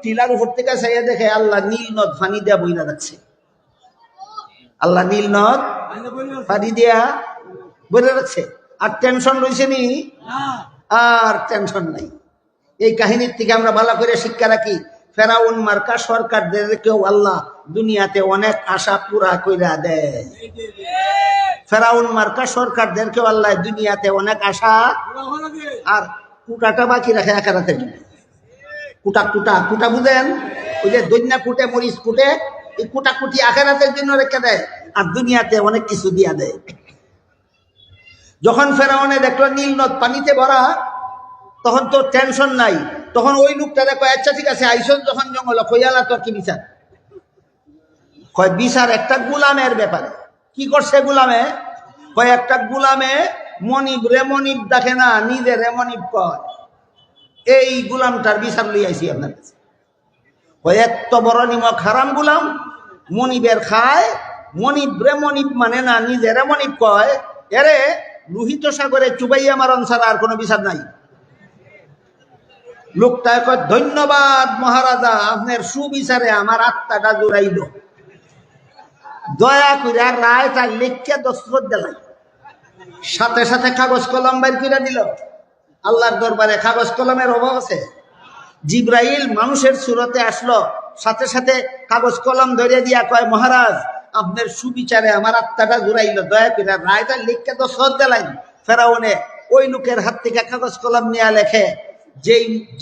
টিলার উপর থেকে চাইয়া দেখে আল্লাহ নীল নদ পানি দিয়া বইরা যাচ্ছে। আল্লাহ নীল নদ পানি দিয়া বইরা যাচ্ছে। আর টেনশন রয়েছে নি? আর টেনশন নাই। এই কাহিনীর থেকে আমরা ভালো করে শিক্ষা রাখি, ফেরাউন মার্কা সরকারদেরকেও আল্লাহ দুনিয়াতে অনেক আশা পুরা কইরা দেয়। ফেরাউন মার্কা সরকারদেরকেও আল্লাহ দুনিয়াতে অনেক আশা, আর কুটাটা বাকি রাখে আখিরাতের জন্য। কুটা কুটা কুটা বুঝেন? ওই যে দৈন্যা কুটে, মরিচ কুটে, এই কুটা কুটি আখিরাতের জন্য রেখে দেয়, আর দুনিয়াতে অনেক কিছু দিয়া দেয়। যখন ফেরাউনে দেখলো নীল নদ পানিতে ভরা, তখন তো টেনশন নাই। তখন ওই লোকটা দেখো, আচ্ছা ঠিক আছে, আইসন যখন জঙ্গল, কইয়ালা তোর কি বিচার? কয় বিচার একটা গুলামের ব্যাপারে। কি করছে গুলামে? কয় একটা গুলামে মনিব রে মনিব দেখে না, নিজে রে মনিব কয়। এই গুলামটার বিচার লই আইছি আপনার কাছে। কয় এত বড় নিমক হারাম গুলাম, মনিবের খায়, মনিব রে মনিব মানে না, নিজে রে মনিব কয়। এরে লোহিত সাগরে চুবাইয়া মারণ ছাড়া আর কোনো বিচার নাই। লোকটা কয়, ধন্যবাদ মহারাজা, আপনার সুবিচারে আমার আত্মাটা জোড়াইল। দয়া করে রায় তার লিখিয়া দস্তখত দিলাই। সাথে সাথে কাগজ কলম বাইর করে দিল। আল্লাহর দরবারে কাগজ কলমের অভাব আছে? জিব্রাইল মানুষের সুরতে আসলো, সাথে সাথে কাগজ কলম ধরে দিয়া কয়, মহারাজ, আপনার সুবিচারে আমার আত্মাটা জোড়াইল, দয়া করে রায়টা লিখকে দস্তখত দিলাইন। ফেরাউনে ওই লোকের হাত থেকে কাগজ কলম নিয়ে লেখে,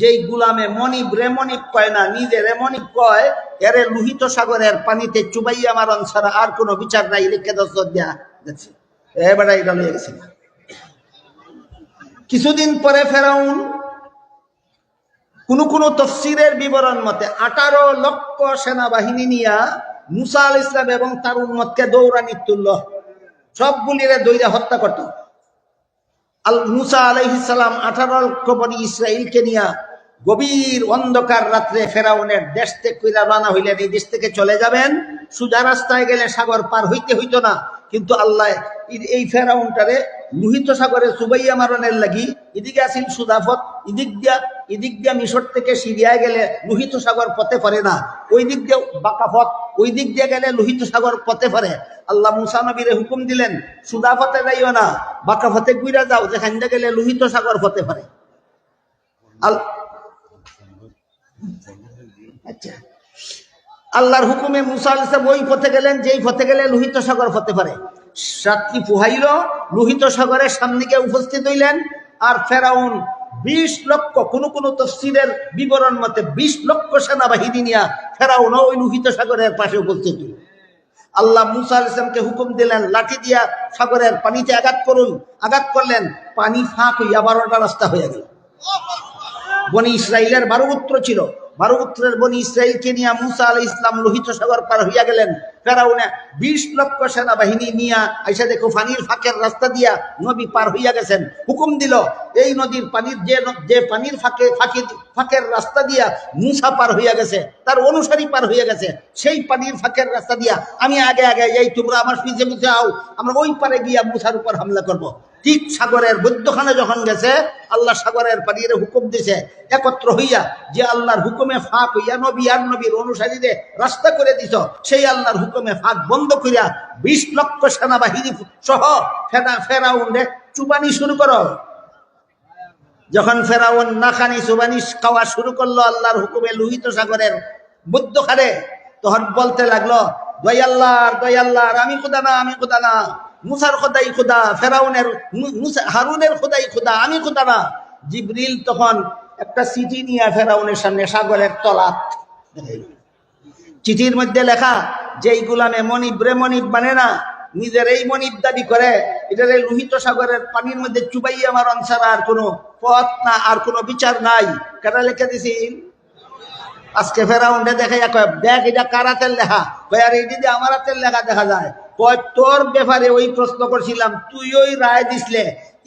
যেই গুলামে মনিব রে মনিব কয় না, নিজে রে মনিব কয়, এরে লোহিত সাগরের পানিতে চুবাইয়া মারণ ছাড়া আর কোনো বিচার নাই, লিখে দস্তখত দিয়া যাচ্ছে। এবার এটা লয়ে গেছে। কিছুদিন পরে ফেরাউন, কোন তফসিরের বিবরণ মতে 18 লক্ষ সেনাবাহিনী নিয়া মুসা আলাইহিস সালাম এবং তার উম্মতকে দৌড়ানি তুলল, সবগুলিরে দইরা হত্যা করত। মুসা আলাইহিস সালাম 18 লক্ষ বনি ইসরাইলকে নিয়া গভীর অন্ধকার রাত্রে ফেরাউনের দেশ থেকে রওনা হইলেন। এই দেশ থেকে চলে যাবেন, সোজা রাস্তায় গেলে সাগর পার হইতে হইতো না, কিন্তু আল্লাহ এই ফেরাউনটারে লোহিত সাগরে চুবাইয়া মারণের লাগি এদিকে আসিল সুদাফত, এদিক দিয়া এদিক দিয়ে মিশর থেকে সিরিয়ায় গেলে লোহিত সাগর পথে পড়ে না, ওই দিক দিয়ে বাঁকা পথ, ওই দিক দিয়ে গেলে লোহিত সাগর পথে পড়ে। আল্লাহ মুসা নবীরে হুকুম দিলেন, সুদা পথে যাইও না, বাঁকা পথে ঘুরে যাও, যেখান দিয়ে গেলে লোহিত সাগর পথে পড়ে। আচ্ছা, আল্লাহর হুকুমে মুসা আলাইহিস সালাম ওই পথে গেলেন যেই পথে গেলে লোহিত সাগর পথে পারে। রাত্রি পুহাইল, লোহিত সাগরের সামনে গিয়ে উপস্থিত হইলেন। আর ফেরাউন 20 লক্ষ, কোন তফসিরের বিবরণ মতে 20 লক্ষ সেনাবাহিনী নিয়ে ফেরাউন ওই লোহিত সাগরের পাশে উপস্থিত হইল। আল্লাহ মুসা আলাইহিস সালামকে হুকুম দিলেন, লাঠি দিয়া সাগরের পানিতে আঘাত করুন। আঘাত করলেন, পানি ফাঁক হইয়া 12টা রাস্তা হয়ে গেল। বনি ইসরাইলের 12 গোত্র ছিল, 12 গোত্রের বনি ইসরাইলকে নিয়ে মুসা আলাইহিস সালাম লোহিত সাগর পার হইয়া গেলেন। ফেরাউনে 20 লক্ষ সেনাবাহিনী নিয়ে আইসা দেখো পানির ফাঁকের রাস্তা দিয়া নবী পার হইয়া গেছেন। হুকুম দিল, এই নদীর পানির যে পানির ফাঁকের রাস্তা দিয়া মুসা পার হইয়া গেছে, তার অনুসারী পার হইয়া গেছে, সেই পানির ফাঁকের রাস্তা দিয়া আমি আগে আগে যাই, তোমরা আমার পিছে পিছে আও, আমরা ওই পারে গিয়া মুসার উপর হামলা করব। ঠিক সাগরের মধ্যখানে যখন গেছে, আল্লাহ সাগরের পানির হুকুম দিছে, একত্র হইয়া যে আল্লাহর হুকুমে ফাঁক হইয়া নবী আর নবীর অনুসারীদের রাস্তা করে দিছ, সেই আল্লাহর হুকুমে ফাঁক বন্ধ করিয়া 20 লক্ষ সেনাবাহিনী সহ ফেরাউন চুবানি শুরু করো। যখন ফেরাউন নাখানি চুবানি খাওয়া শুরু করলো আল্লাহর হুকুমে লোহিত সাগরের মধ্যখানে, তখন বলতে লাগলো, দয়াল্লাহ, আমি খোদা না, আমি খোদা না, মুসার খোদাই খোদা, ফেরাউনের হারুনের খোদাই খোদা, আমি খোদা না। জিবরিল তখন একটা চিঠি নিয়ে ফেরাউনের সামনে সাগরের তলাত, চিঠির মধ্যে লেখা, যেই গুলামে মনিব মানে না, নিজের এই মনিব দাবি করে, এটার লোহিত সাগরের পানির মধ্যে চুবাই আমার অনসার, আর কোনো পথ না, আর কোনো বিচার নাই। কেন লিখে দিছি? আজকে ফেরাউন্ডে দেখে দেখ এটা কার হাতের লেখা, আর এই দিদি আমার হাতের লেখা দেখা যায়। তোর ব্যাপারে ওই প্রশ্ন করছিলাম, তুই ওই রায় দিসলে,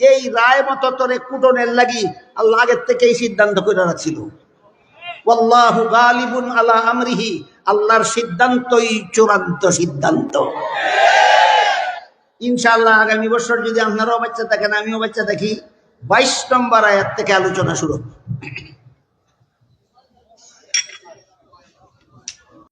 এই রায় মতো তোরে কুটনের লাগি আল্লাহ আগের থেকে এই সিদ্ধান্ত করে রাখছিল। ওয়াল্লাহু গালিবুন আলা আমরিহি, আল্লাহর সিদ্ধান্তই চূড়ান্ত সিদ্ধান্ত। ইনশাআল্লাহ আগামী বছর যদি আপনারাও বাচ্চা থাকেন, আমিও বাচ্চা দেখি, 22 নম্বর আয়াত থেকে আলোচনা শুরু।